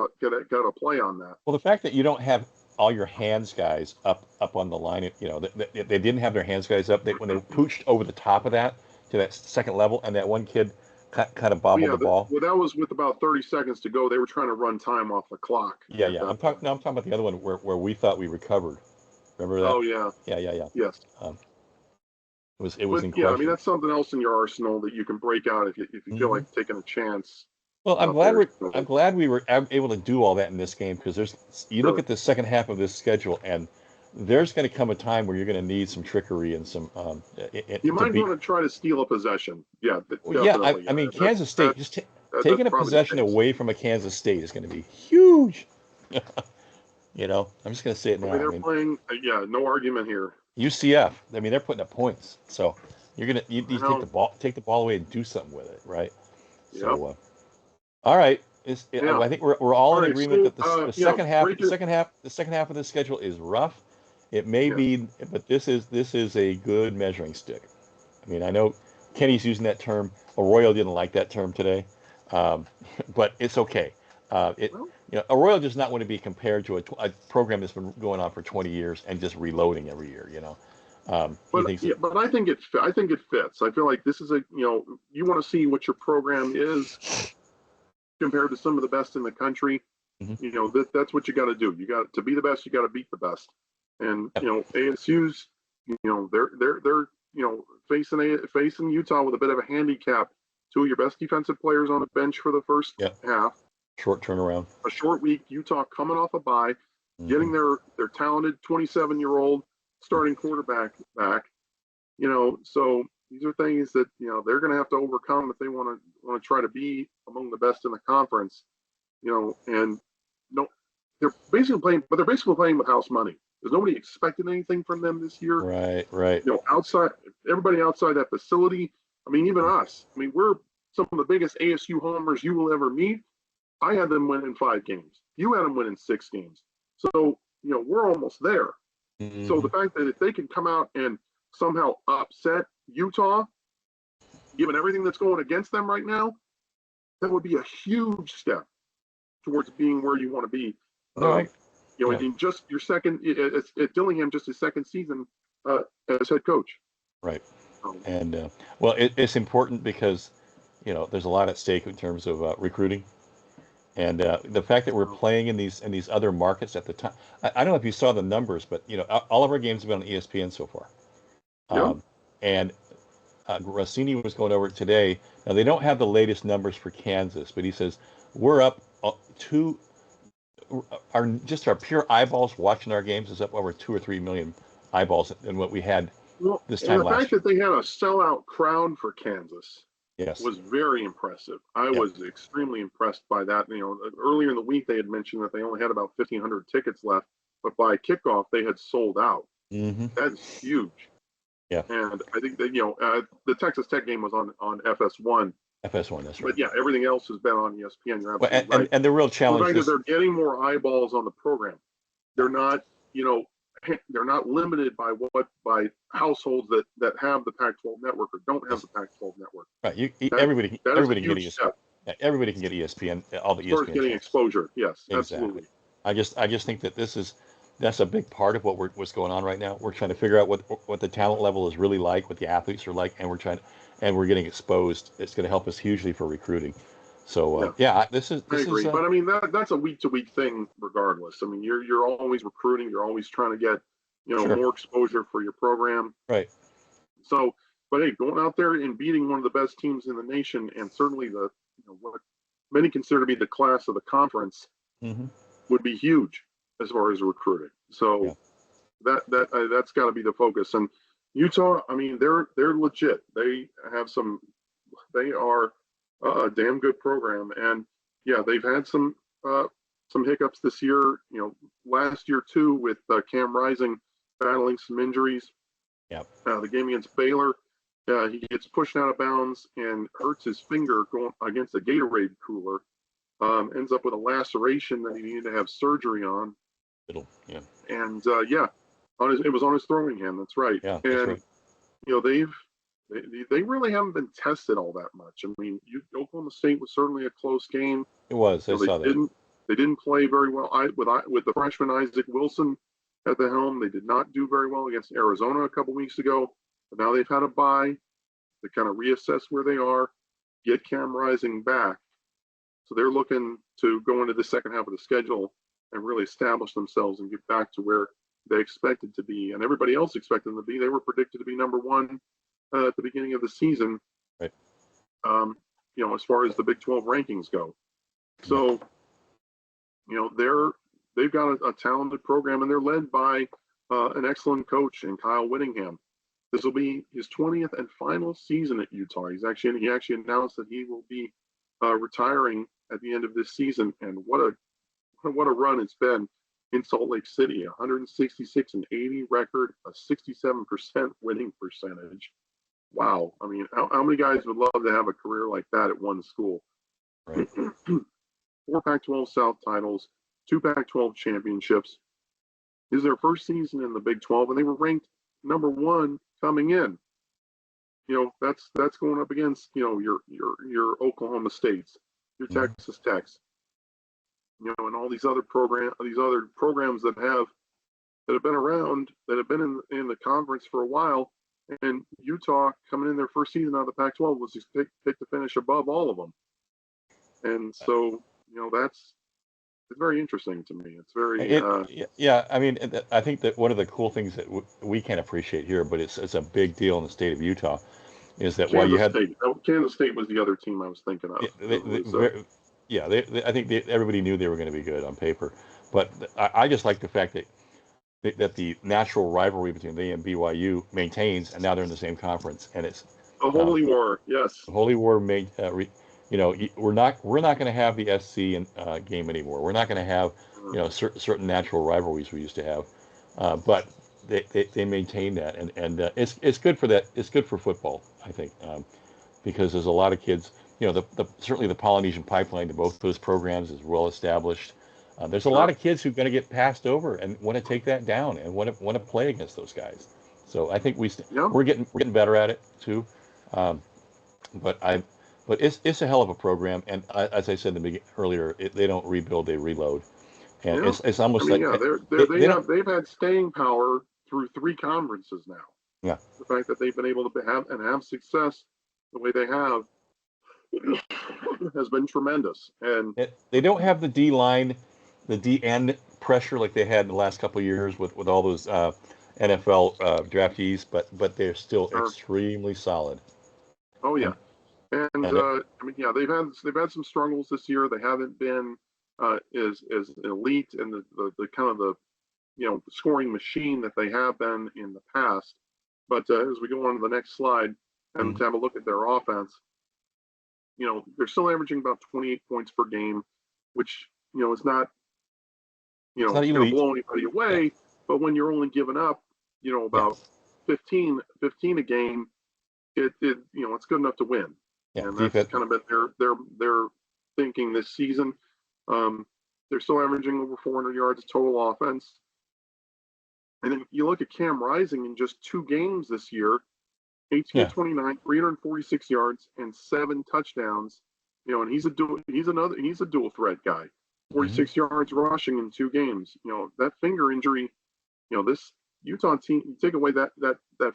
got a play on that. Well, the fact that you don't have all your hands guys up on the line, you know, they didn't have their hands guys up. When they pooched over the top of that to that second level, and that one kid kind of bobbled the ball. Well, that was with about 30 seconds to go. They were trying to run time off the clock. Yeah. I'm talking about the other one where we thought we recovered. Remember that? Oh yeah. Yeah. Yes. It was in question. Yeah, I mean that's something else in your arsenal that you can break out if you feel like taking a chance. Well, I'm glad we were able to do all that in this game, because look at the second half of this schedule, and there's going to come a time where you're going to need some trickery and some. You might want to try to steal a possession. Yeah. I mean, Kansas State taking a possession away from a Kansas State is going to be huge. You know, I'm just going to say it now. They're playing. No argument here. UCF. I mean, they're putting up points, so you take the ball away and do something with it, right? Yep. So. All right. I think we're all in agreement that the second half of the schedule is rough. It may be, but this is a good measuring stick. I mean, I know Kenny's using that term. Arroyo didn't like that term today, but it's okay. Arroyo does not want to be compared to a program that's been going on for 20 years and just reloading every year. You know. But I think it fits. I feel like this is you want to see what your program is compared to some of the best in the country. Mm-hmm. You know, that's what you got to do. You got to be the best. You got to beat the best. And you know, ASU's, you know, they're facing Utah with a bit of a handicap. Two of your best defensive players on the bench for the first half. Short turnaround. A short week. Utah coming off a bye, getting their talented 27-year-old starting quarterback back. You know, so these are things that, you know, they're going to have to overcome if they want to try to be among the best in the conference. You know, and they're basically playing with house money. There's nobody expecting anything from them this year. Right. You know, everybody outside that facility. I mean, even us. I mean, we're some of the biggest ASU homers you will ever meet. I had them win in 5 games. You had them win in 6 games. So, you know, we're almost there. Mm-hmm. So the fact that if they can come out and somehow upset Utah, given everything that's going against them right now, that would be a huge step towards being where you want to be. Right. You know, in just your second at Dillingham, just his second season as head coach. Right. And well, it's important because, you know, there's a lot at stake in terms of recruiting, and the fact that we're playing in these other markets at the time. I don't know if you saw the numbers, but you know, all of our games have been on ESPN so far. And Rossini was going over it today. Now they don't have the latest numbers for Kansas, but he says we're up our pure eyeballs watching our games is up over 2 or 3 million eyeballs than what we had this time last year. The fact that they had a sellout crowd for Kansas Yes. was very impressive. I was extremely impressed by that. You know, earlier in the week they had mentioned that they only had about 1,500 tickets left, but by kickoff they had sold out. Mm-hmm. That's huge. Yeah. And I think that, you know, the Texas Tech game was on FS1. FS1, that's right. But yeah, everything else has been on ESPN. You're absolutely right. And the real challenge is they're getting more eyeballs on the program. They're not, you know, they're not limited by households that have the Pac-12 network or don't have the Pac-12 network. Right. Everybody can get ESPN. Everybody can get ESPN. All the ESPN. Getting exposure. Yes, exactly. Absolutely. I just think that that's a big part of what's going on right now. We're trying to figure out what the talent level is really like, what the athletes are like, and we're getting exposed. It's going to help us hugely for recruiting. So Yeah. this I is agree, but I mean that's a week to week thing, regardless. I mean, you're always recruiting, you're always trying to get sure, more exposure for your program. right. So, but hey, going out there and beating one of the best teams in the nation, and certainly the what many consider to be the class of the conference, Hmm. would be huge as far as recruiting. So Yeah. that's got to be the focus. And Utah, I mean, they're legit. They are a damn good program, and yeah, they've had some hiccups this year. Last year too, with Cam Rising battling some injuries. Yeah. The game against Baylor, he gets pushed out of bounds and hurts his finger going against a Gatorade cooler. Ends up with a laceration that he needed to have surgery on. Yeah. And yeah, it was on his throwing hand. That's right. Yeah, that's And right. they really haven't been tested all that much. I mean, Oklahoma State was certainly a close game. It was. I saw that. They didn't play very well. With the freshman Isaac Wilson at the helm, they did not do very well against Arizona a couple weeks ago. But now they've had a bye to kind of reassess where they are, get Cam Rising back. So they're looking to go into the second half of the schedule and really establish themselves and get back to where they expected to be, and everybody else expected them to be. They were predicted to be number one at the beginning of the season. Right. As far as the Big 12 rankings go. So, they've got a talented program, and they're led by an excellent coach in Kyle Whittingham. This will be his 20th and final season at Utah. He actually announced that he will be retiring at the end of this season. And what a run it's been in Salt Lake City. 166-80 record, a 67% winning percentage. Wow. I mean, how many guys would love to have a career like that at one school? Right. 4 Pac-12 South titles, 2 Pac-12 championships. This is their first season in the Big 12, and they were ranked number 1 coming in. That's going up against your Oklahoma States, your Texas Techs, and all these other programs that have been around, that have been in the conference for a while. And Utah, coming in their first season out of the Pac-12, was picked to finish above all of them. And so, it's very interesting to me. It's very yeah. I mean, I think that one of the cool things that we can't appreciate here, but it's a big deal in the state of Utah, is that while you had Kansas State was the other team I was thinking of. I think everybody knew they were going to be good on paper, but I just like the fact that the natural rivalry between they and BYU maintains, and now they're in the same conference, and it's a holy war. Yes, the holy war made. We're not going to have the SC game anymore. We're not going to have certain natural rivalries we used to have, but they maintain that, and it's good for that. It's good for football, I think, because there's a lot of kids. Certainly the Polynesian pipeline to both those programs is well established. There's a lot of kids who are going to get passed over and want to take that down and want to play against those guys. So I think we're getting better at it too. But it's a hell of a program, and as I said earlier, they don't rebuild, they reload, and it's almost they've had staying power through 3 conferences now. Yeah, the fact that they've been able to have success the way they have has been tremendous. And they don't have the D line, the D end pressure like they had in the last couple of years with all those NFL draftees, but they're still extremely solid. Oh yeah, they've had some struggles this year. They haven't been as elite and the kind of the scoring machine that they have been in the past. But as we go on to the next slide and to have a look at their offense, they're still averaging about 28 points per game, which is not going to blow anybody away. Yeah. But when you're only giving up about 15 a game, it's good enough to win. Yeah, and that's kind of been their thinking this season. They're still averaging over 400 yards total offense. And then you look at Cam Rising in just 2 games this year, 18-29, 346 yards and 7 touchdowns. And he's a dual threat guy. 46 yards rushing in 2 games. That finger injury, this Utah team, you take away that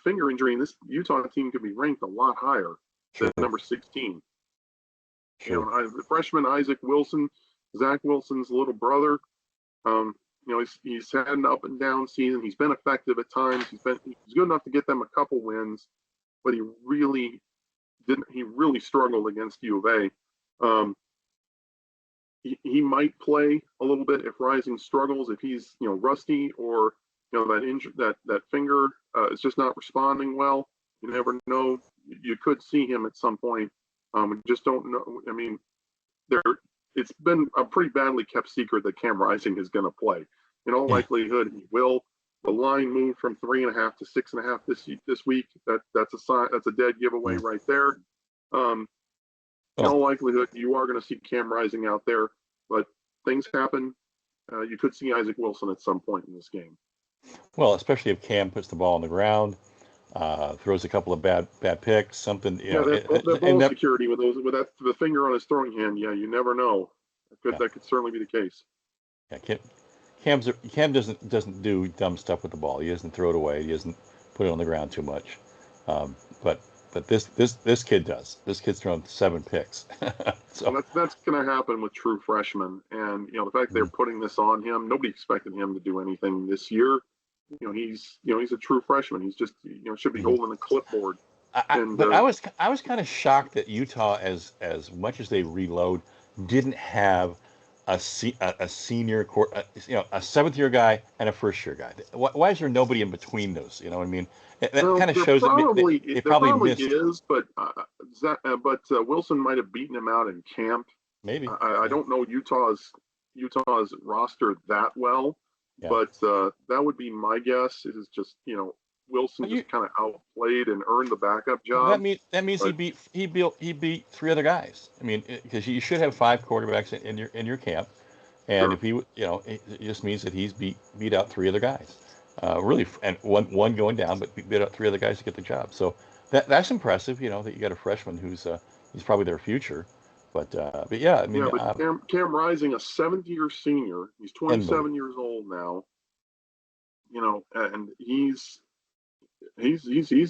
finger injury, and this Utah team could be ranked a lot higher than number 16. Sure. The freshman Isaac Wilson, Zach Wilson's little brother. He's had an up and down season. He's been effective at times. He's good enough to get them a couple wins, but he really didn't. He really struggled against U of A. He might play a little bit if Rising struggles, if he's rusty, or that finger is just not responding well. You never know. You could see him at some point. We just don't know. I mean, it's been a pretty badly kept secret that Cam Rising is going to play. In all likelihood, he will. The line moved from 3.5 to 6.5 this week. That's a sign. That's a dead giveaway right there. In all likelihood, you are going to see Cam Rising out there, but things happen. You could see Isaac Wilson at some point in this game. Well, especially if Cam puts the ball on the ground, throws a couple of bad picks, something. That ball security with the finger on his throwing hand. Yeah, you never know. That could certainly be the case. Yeah, Cam doesn't do dumb stuff with the ball. He doesn't throw it away. He doesn't put it on the ground too much. But this kid does. This kid's thrown 7 picks. So that's going to happen with true freshmen, and the fact they're putting this on him. Nobody expected him to do anything this year. He's a true freshman. He's just should be holding a clipboard. But I was kind of shocked that Utah, as much as they reload, didn't have a senior, a 7th-year guy and a first-year guy. Why is there nobody in between those? You know what I mean? That kind of shows probably, that they probably missed. Is, but Wilson might have beaten him out in camp. Maybe. I don't know Utah's roster that well, but that would be my guess. Is just Wilson just kind of outplayed and earned the backup job. That means he beat 3 other guys. I mean, because you should have 5 quarterbacks in your camp, and if he it just means that he's beat out 3 other guys. Really, and one going down, but beat out 3 other guys to get the job. So that's impressive. That you got a freshman who's he's probably their future. But yeah, I mean, but Cam Rising, a 7th-year senior, he's 27 years old now. And he's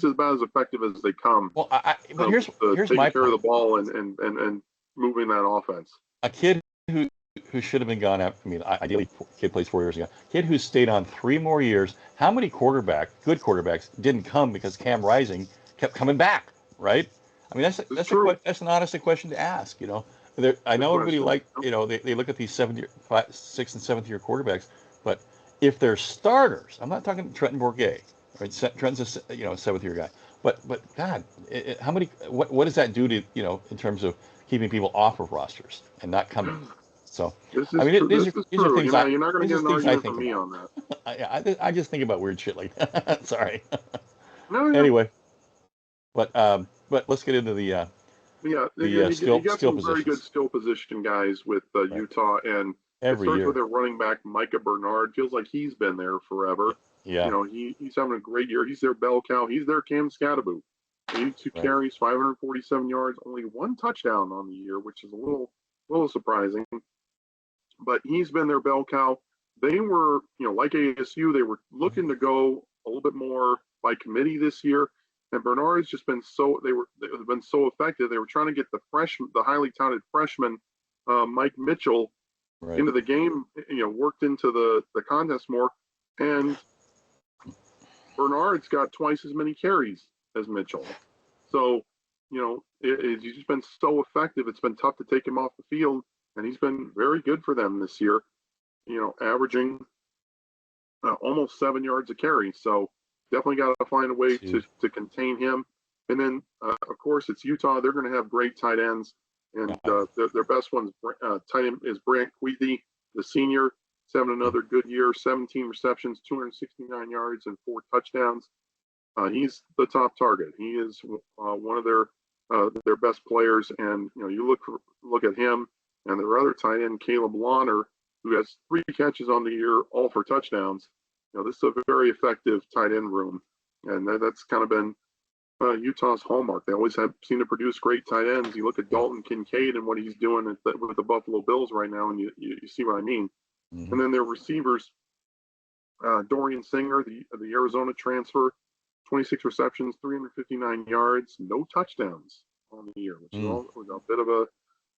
about as effective as they come. Well, but here's my taking care of the ball and moving that offense. A kid who should have been gone out. I mean, ideally, kid plays 4 years ago. Kid who stayed on 3 more years. How many good quarterbacks didn't come because Cam Rising kept coming back, right? I mean, that's an honest question to ask. I know everybody they look at these 6th and 7th-year quarterbacks, but if they're starters, I'm not talking Trenton Bourguet. Right, Trent's a 7th-year guy, but God, how many? What does that do to in terms of keeping people off of rosters and not coming? So these are things you're not going to get an argument from me on that. I just think about weird shit like that. Sorry. No. Anyway, but let's get into the skill positions. Very good skill position guys with Utah, and it starts with their running back Micah Bernard. Feels like he's been there forever. Yeah. He's having a great year. He's their bell cow. He's their Cam Scatterboot. 82 carries, 547 yards, only 1 touchdown on the year, which is a little surprising. But he's been their bell cow. They were, like ASU, they were looking to go a little bit more by committee this year. And Bernard's just been they've been so effective. They were trying to get the highly touted freshman Mike Mitchell into the game. Worked into the contest more, and Bernard's got twice as many carries as Mitchell. So, he's just been so effective. It's been tough to take him off the field, and he's been very good for them this year. Averaging almost 7 yards a carry. So definitely got to find a way to contain him. And then, of course, it's Utah. They're going to have great tight ends. And their best one's tight end is Brant Queethy, the senior. He's having another good year, 17 receptions, 269 yards, and 4 touchdowns. He's the top target. He is one of their best players. And, you look at him and their other tight end, Caleb Lawner, who has 3 catches on the year, all for touchdowns. This is a very effective tight end room. And that's kind of been Utah's hallmark. They always seem to produce great tight ends. You look at Dalton Kincaid and what he's doing with the Buffalo Bills right now, and you see what I mean. Mm-hmm. And then their receivers, Dorian Singer, the Arizona transfer, 26 receptions, 359 yards, no touchdowns on the year, which is a bit of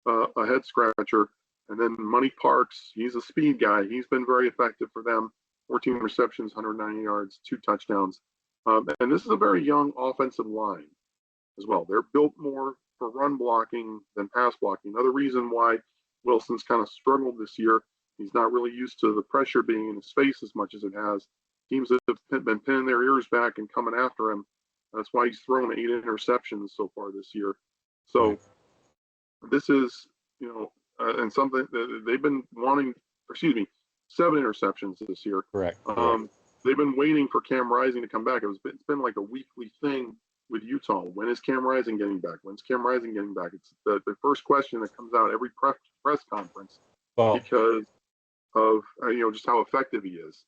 a head scratcher. And then Money Parks, he's a speed guy. He's been very effective for them. 14 receptions, 190 yards, 2 touchdowns. And this is a very young offensive line as well. They're built more for run blocking than pass blocking. Another reason why Wilson's kind of struggled this year, he's not really used to the pressure being in his face as much as it has. Teams that have been pinning their ears back and coming after him. That's why he's thrown 8 interceptions so far this year. So this is, and something that they've been wanting, 7 interceptions this year. Correct. They've been waiting for Cam Rising to come back. It's been like a weekly thing with Utah. When is Cam Rising getting back? When's Cam Rising getting back? It's the first question that comes out every press conference because of just how effective he is.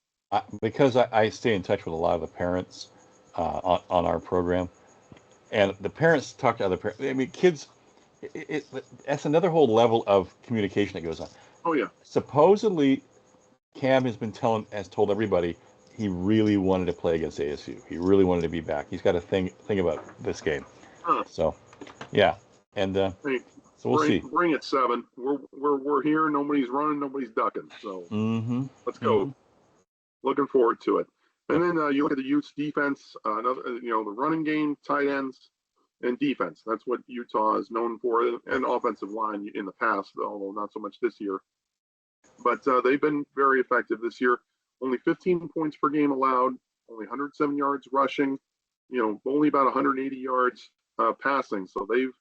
Because I stay in touch with a lot of the parents on our program, and the parents talk to other parents. I mean, kids, that's another whole level of communication that goes on. Oh yeah. Supposedly, Cam has told everybody he really wanted to play against ASU. He really wanted to be back. He's got to think about this game. So, yeah, and so we'll see. Bring it, 7. We're here. Nobody's running. Nobody's ducking. So let's go. Looking forward to it. And then you look at the Utes defense. Another, the running game, tight ends, and defense. That's what Utah is known for, and offensive line in the past, although not so much this year. But they've been very effective this year. Only 15 points per game allowed, only 107 yards rushing, only about 180 yards passing. So they've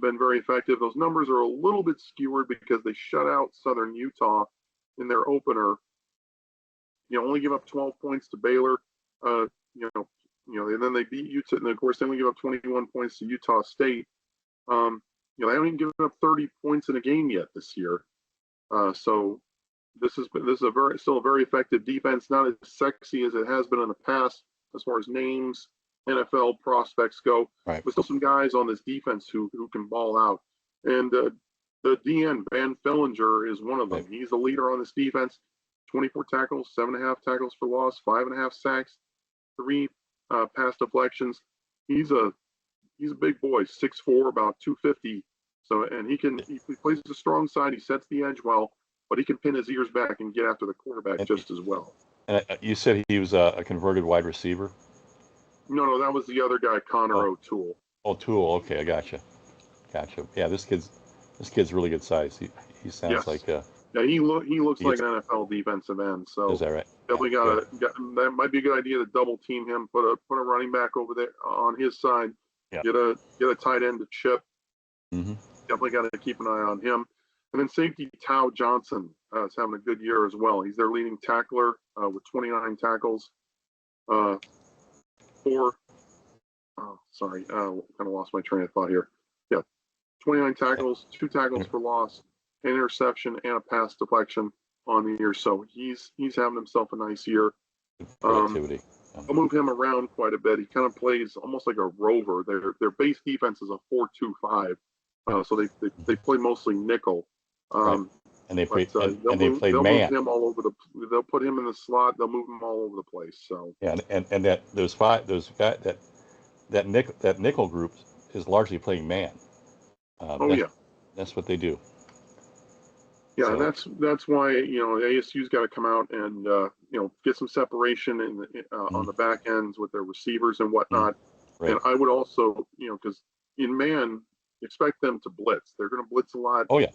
been very effective. Those numbers are a little bit skewered because they shut out Southern Utah in their opener. Only give up 12 points to Baylor. And then they beat Utah, and of course they only give up 21 points to Utah State. They haven't even given up 30 points in a game yet this year. So this is still a very effective defense, not as sexy as it has been in the past as far as names, NFL prospects go. Right. But still some guys on this defense who can ball out. And the DN, Van Fillinger, is one of them. Right. He's the leader on this defense. 24 tackles, 7.5 tackles for loss, 5.5 sacks, 3 pass deflections. He's a big boy, 6'4", about 250. So, and he plays the strong side. He sets the edge well, but he can pin his ears back and get after the quarterback just as well. And you said he was a converted wide receiver? No, that was the other guy, Connor O'Toole. O'Toole, okay, I gotcha. Yeah, this kid's really good size. He sounds like yeah, he looks like an NFL defensive end. So is that right? Definitely that might be a good idea to double team him. Put a running back over there on his side. Yeah. Get a tight end to chip. Definitely got to keep an eye on him. And then safety Tao Johnson is having a good year as well. He's their leading tackler with 29 tackles. Kind of lost my train of thought here. Yeah, 29 tackles, 2 tackles for loss, an interception, and a pass deflection on the year. So he's having himself a nice year. Productivity. I'll move him around quite a bit. He kind of plays almost like a rover. Their base defense is a 4-2-5, so they play mostly nickel. Right. And they play man. Move him all over they'll put him in the slot. They'll move him all over the place. So yeah, and that nickel group is largely playing man. That's what they do. Yeah, so. that's why ASU's got to come out and get some separation on the back ends with their receivers and whatnot. Right. And I would also because in man expect them to blitz. They're going to blitz a lot. Oh yeah.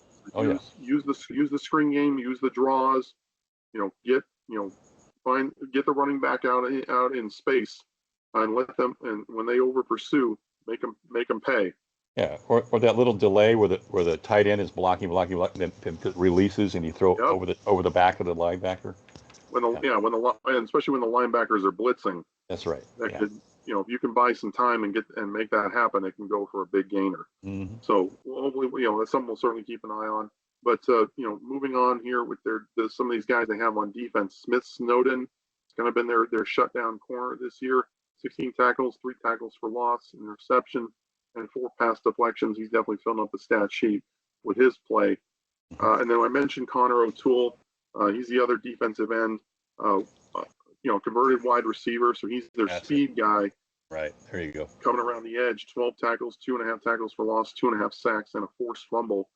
Use the screen game. Use the draws. Get the running back out in space and let them. And when they over pursue, make them pay. Yeah, or that little delay where the tight end is blocking, then releases and you throw over the back of the linebacker. And especially when the linebackers are blitzing. That's right. That could, if you can buy some time and make that happen, it can go for a big gainer. So hopefully, that's something we'll certainly keep an eye on. But moving on here with some of these guys they have on defense, Smith Snowden has kind of been their shutdown corner this year. 16 tackles, 3 tackles for loss, interception, and 4 pass deflections. He's definitely filling up the stat sheet with his play. And then I mentioned Connor O'Toole. He's the other defensive end, converted wide receiver. So he's their speed guy. Right. There you go. Coming around the edge, 12 tackles, 2.5 tackles for loss, 2.5 sacks, and a forced fumble.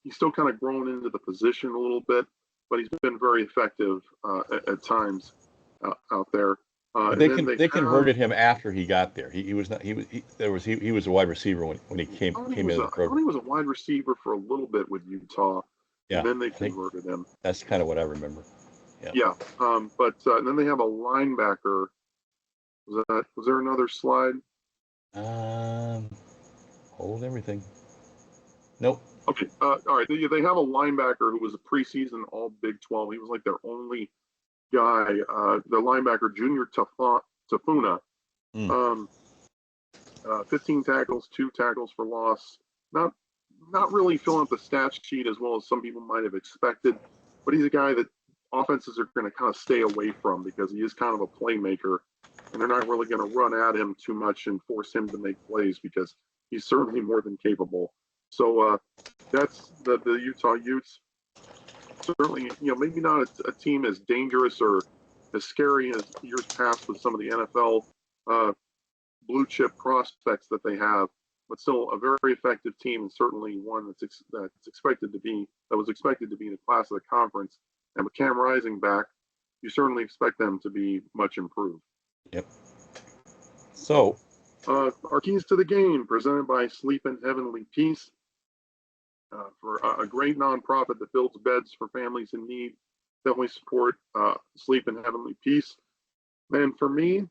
He's still kind of grown into the position a little bit, but he's been very effective at times out there. But And then they converted him after he got there. He was not he was a wide receiver when he came into the I thought program. he was a wide receiver for a little bit with Utah, Yeah, and then they converted him. That's kind of what I remember. Yeah. But and then they have a linebacker. Was there another slide? Hold everything. Nope. Okay. All right. They have a linebacker who was a preseason All Big 12. He was like their only guy. The linebacker Junior Tafuna. 15 tackles, 2 tackles for loss. Not really filling up the stats sheet as well as some people might have expected, but he's a guy that offenses are going to kind of stay away from because he is kind of a playmaker, and they're not really going to run at him too much and force him to make plays because he's certainly more than capable. So that's the Utah Utes. Certainly, maybe not a team as dangerous or as scary as years past with some of the NFL blue chip prospects that they have, but still a very effective team, and certainly one that was expected to be in the class of the conference. And with Cam Rising back, you certainly expect them to be much improved. Yep. So, our keys to the game presented by Sleep in Heavenly Peace, for a great nonprofit that builds beds for families in need. Definitely support Sleep in Heavenly Peace. And for me,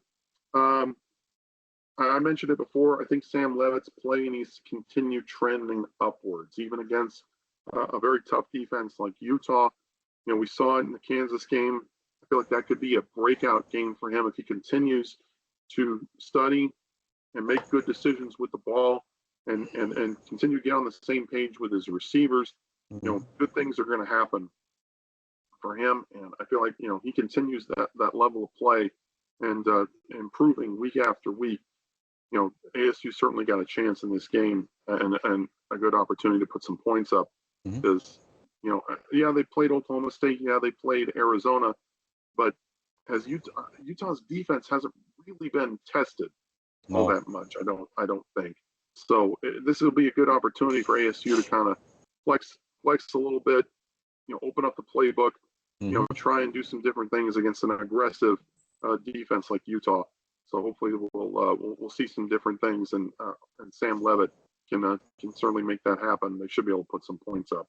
I mentioned it before. I think Sam Levitt's play needs to continue trending upwards, even against a very tough defense like Utah. We saw it in the Kansas game. I feel like that could be a breakout game for him if he continues to study and make good decisions with the ball and continue to get on the same page with his receivers. Good things are going to happen for him. And I feel like, he continues that level of play and improving week after week. ASU certainly got a chance in this game and a good opportunity to put some points up because, they played Oklahoma State. Yeah, they played Arizona, but has Utah's defense hasn't really been tested all that much. I don't think so. This will be a good opportunity for ASU to kind of flex a little bit, open up the playbook, try and do some different things against an aggressive defense like Utah. So hopefully we'll see some different things, and Sam Levitt can certainly make that happen. They should be able to put some points up.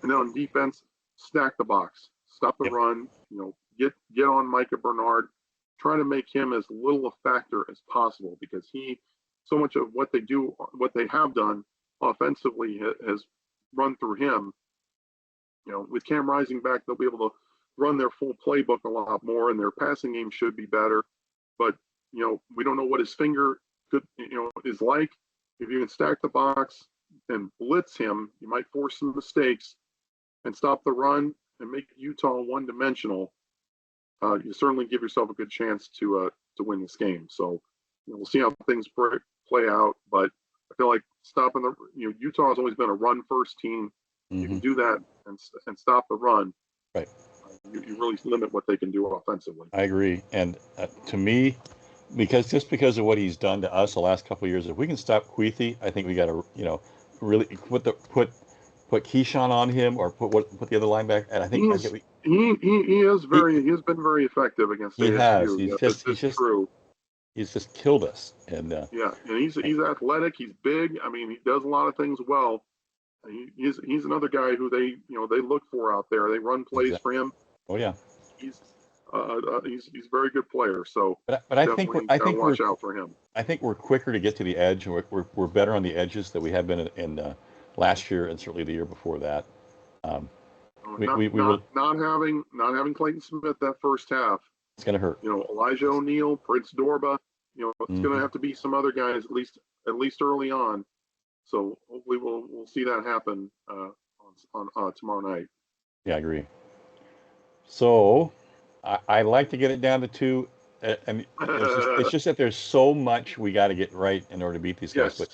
And then on defense, stack the box, stop the run. Get on Micah Bernard, try to make him as little a factor as possible because so much of what they have done offensively has run through him. With Cam Rising back, they'll be able to run their full playbook a lot more, and their passing game should be better. But, we don't know what his finger is like. If you can stack the box and blitz him, you might force some mistakes and stop the run and make Utah one-dimensional. You certainly give yourself a good chance to win this game. So we'll see how things play out. But I feel like stopping Utah has always been a run-first team. You can do that and stop the run. Right. You really limit what they can do offensively. I agree. And to me, because of what he's done to us the last couple of years, if we can stop Queethy, I think we got to, really put Keyshawn on him or put the other linebacker. And I think he has been very effective against ASU. Has. True. He's just killed us. And and he's athletic. He's big. I mean, he does a lot of things well. He's another guy who they look for out there. They run plays for him. Oh yeah. He's a very good player. So, but I think watch out for him. I think we're quicker to get to the edge, and we're better on the edges than we have been in last year and certainly the year before that. Not having Clayton Smith that first half. It's gonna hurt. Elijah O'Neal, Prince Dorba. It's gonna have to be some other guys at least early on. So hopefully we'll see that happen on tomorrow night. Yeah, I agree. So I like to get it down to 2. And it's just that there's so much we got to get right in order to beat these guys. For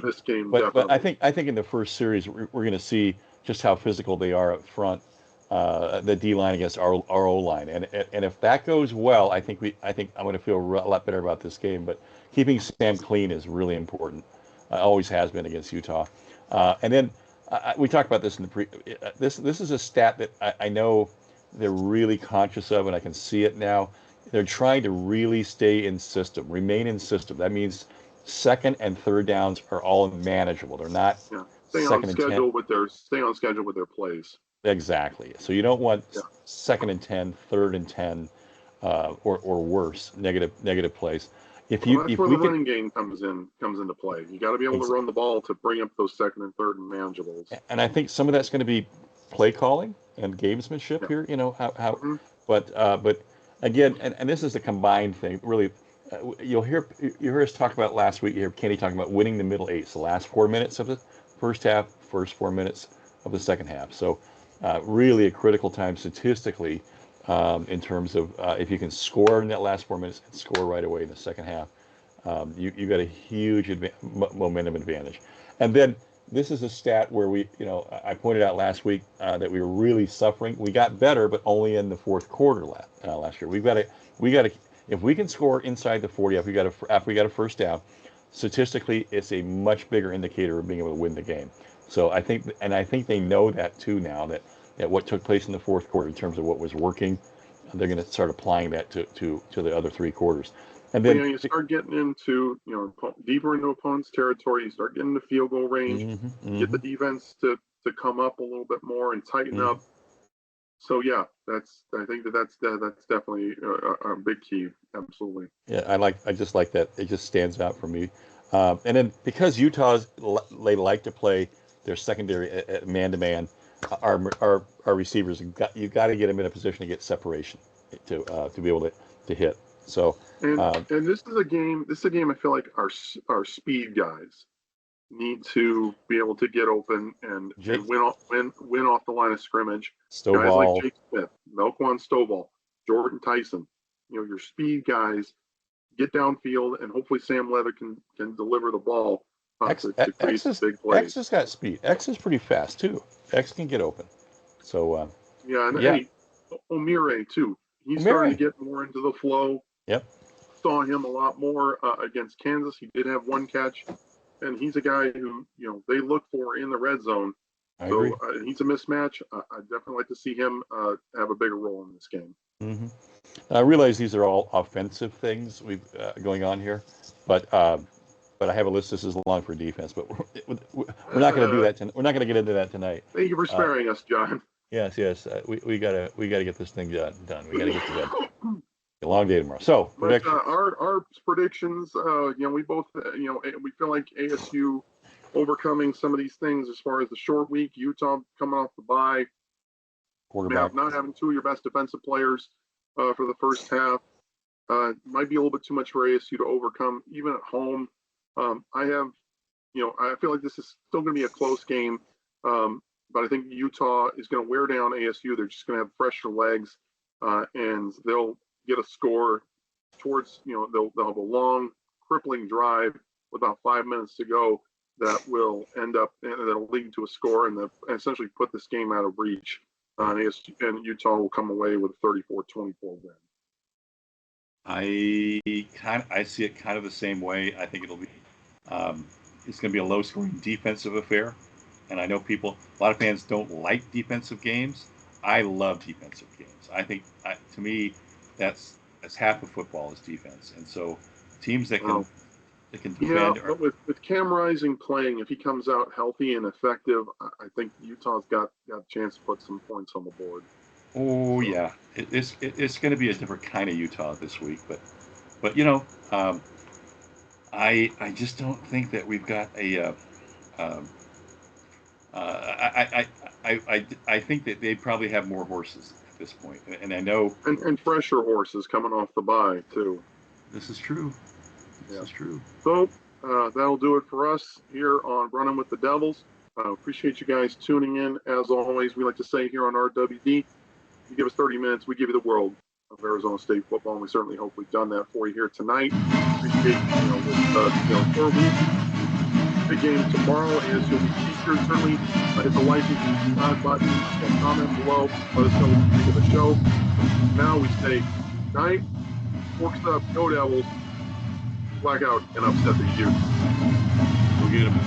this game. But I think in the first series we're going to see just how physical they are up front, the D line against our O line, and if that goes well, I think I'm going to feel a lot better about this game. But keeping Sam clean is really important. Always has been against Utah. And then we talked about this in the this is a stat that I know they're really conscious of, and I can see it now. They're trying to really stay in system, remain in system. That means second and third downs are all manageable. They're not second and 10. Stay on schedule with their plays. Exactly. So you don't want second and 10, third and 10, or worse, negative plays. That's where the running game comes into play. You got to be able to run the ball to bring up those second and third and manageables. And I think some of that's going to be play calling and gamesmanship here. You know how, but again, and this is a combined thing. Really, you hear us talk about last week. You hear Kenny talking about winning the middle eights, the last 4 minutes of the first half, first 4 minutes of the second half. So really a critical time statistically in terms of if you can score in that last 4 minutes and score right away in the second half, you got a huge momentum advantage. And then this is a stat where I pointed out last week that we were really suffering. We got better, but only in the fourth quarter last year. We got to if we can score inside the 40 after we got a first down, statistically it's a much bigger indicator of being able to win the game. So I think they know that too now, that what took place in the fourth quarter in terms of what was working, they're going to start applying that to the other three quarters. And then you start getting into deeper into opponent's territory. You start getting into field goal range. Get the defense to come up a little bit more and tighten up. So I think that's definitely a big key. Absolutely. Yeah, I just like that. It just stands out for me. And then because they like to play their secondary man-to-man, our receivers, you got to get them in a position to get separation to be able to hit. So and this is a game. I feel like our speed guys need to be able to get open and win off the line of scrimmage. Stovall. Guys like Jake Smith, Melquan Stovall, Jordan Tyson. Your speed guys get downfield, and hopefully Sam Levitt can deliver the ball to create big plays. X has got speed. X is pretty fast too. X can get open. So Hey, O'Meara too. He's starting to get more into the flow. Yep. Saw him a lot more against Kansas. He did have one catch, and he's a guy who they look for in the red zone. I agree. He's a mismatch. I'd definitely like to see him have a bigger role in this game. Mm-hmm. I realize these are all offensive things we've going on here, but I have a list. This is long for defense, but we're not going to do that. We're not going to get into that tonight. Thank you for sparing us, John. Yes. We gotta get this thing done. We gotta get to bed. A long day tomorrow. So our predictions. We both. We feel like ASU overcoming some of these things as far as the short week. Utah coming off the bye. Quarterback not having two of your best defensive players for the first half. Might be a little bit too much for ASU to overcome, even at home. I feel like this is still going to be a close game, but I think Utah is going to wear down ASU. They're just going to have fresher legs, and they'll get a score towards, they'll have a long, crippling drive with about 5 minutes to go that will end up, and that'll lead to a score and essentially put this game out of reach. And Utah will come away with a 34-24 win. I see it kind of the same way. I think it'll be it's going to be a low-scoring defensive affair, and I know a lot of fans don't like defensive games. I love defensive games. I think to me that's half of football is defense, and so teams that can defend. Yeah, but with Cam Rising playing, if he comes out healthy and effective, I think Utah's got a chance to put some points on the board. Oh yeah, it's going to be a different kind of Utah this week, but I just don't think that we've got a. I think that they probably have more horses at this point, and I know and fresher horses coming off the bye too. This is true. This is true. So that'll do it for us here on Runnin with the Devils. Appreciate you guys tuning in. As always, we like to say here on RWD, you give us 30 minutes, we give you the world of Arizona State football, and we certainly hope we've done that for you here tonight. Appreciate with 4 weeks. Big game tomorrow is you'll be featured. Certainly hit the like and subscribe button and comment below. Let us know what you think of the show. Now we say night, forks up, go Devils, blackout, and upset the Utes. We'll get them.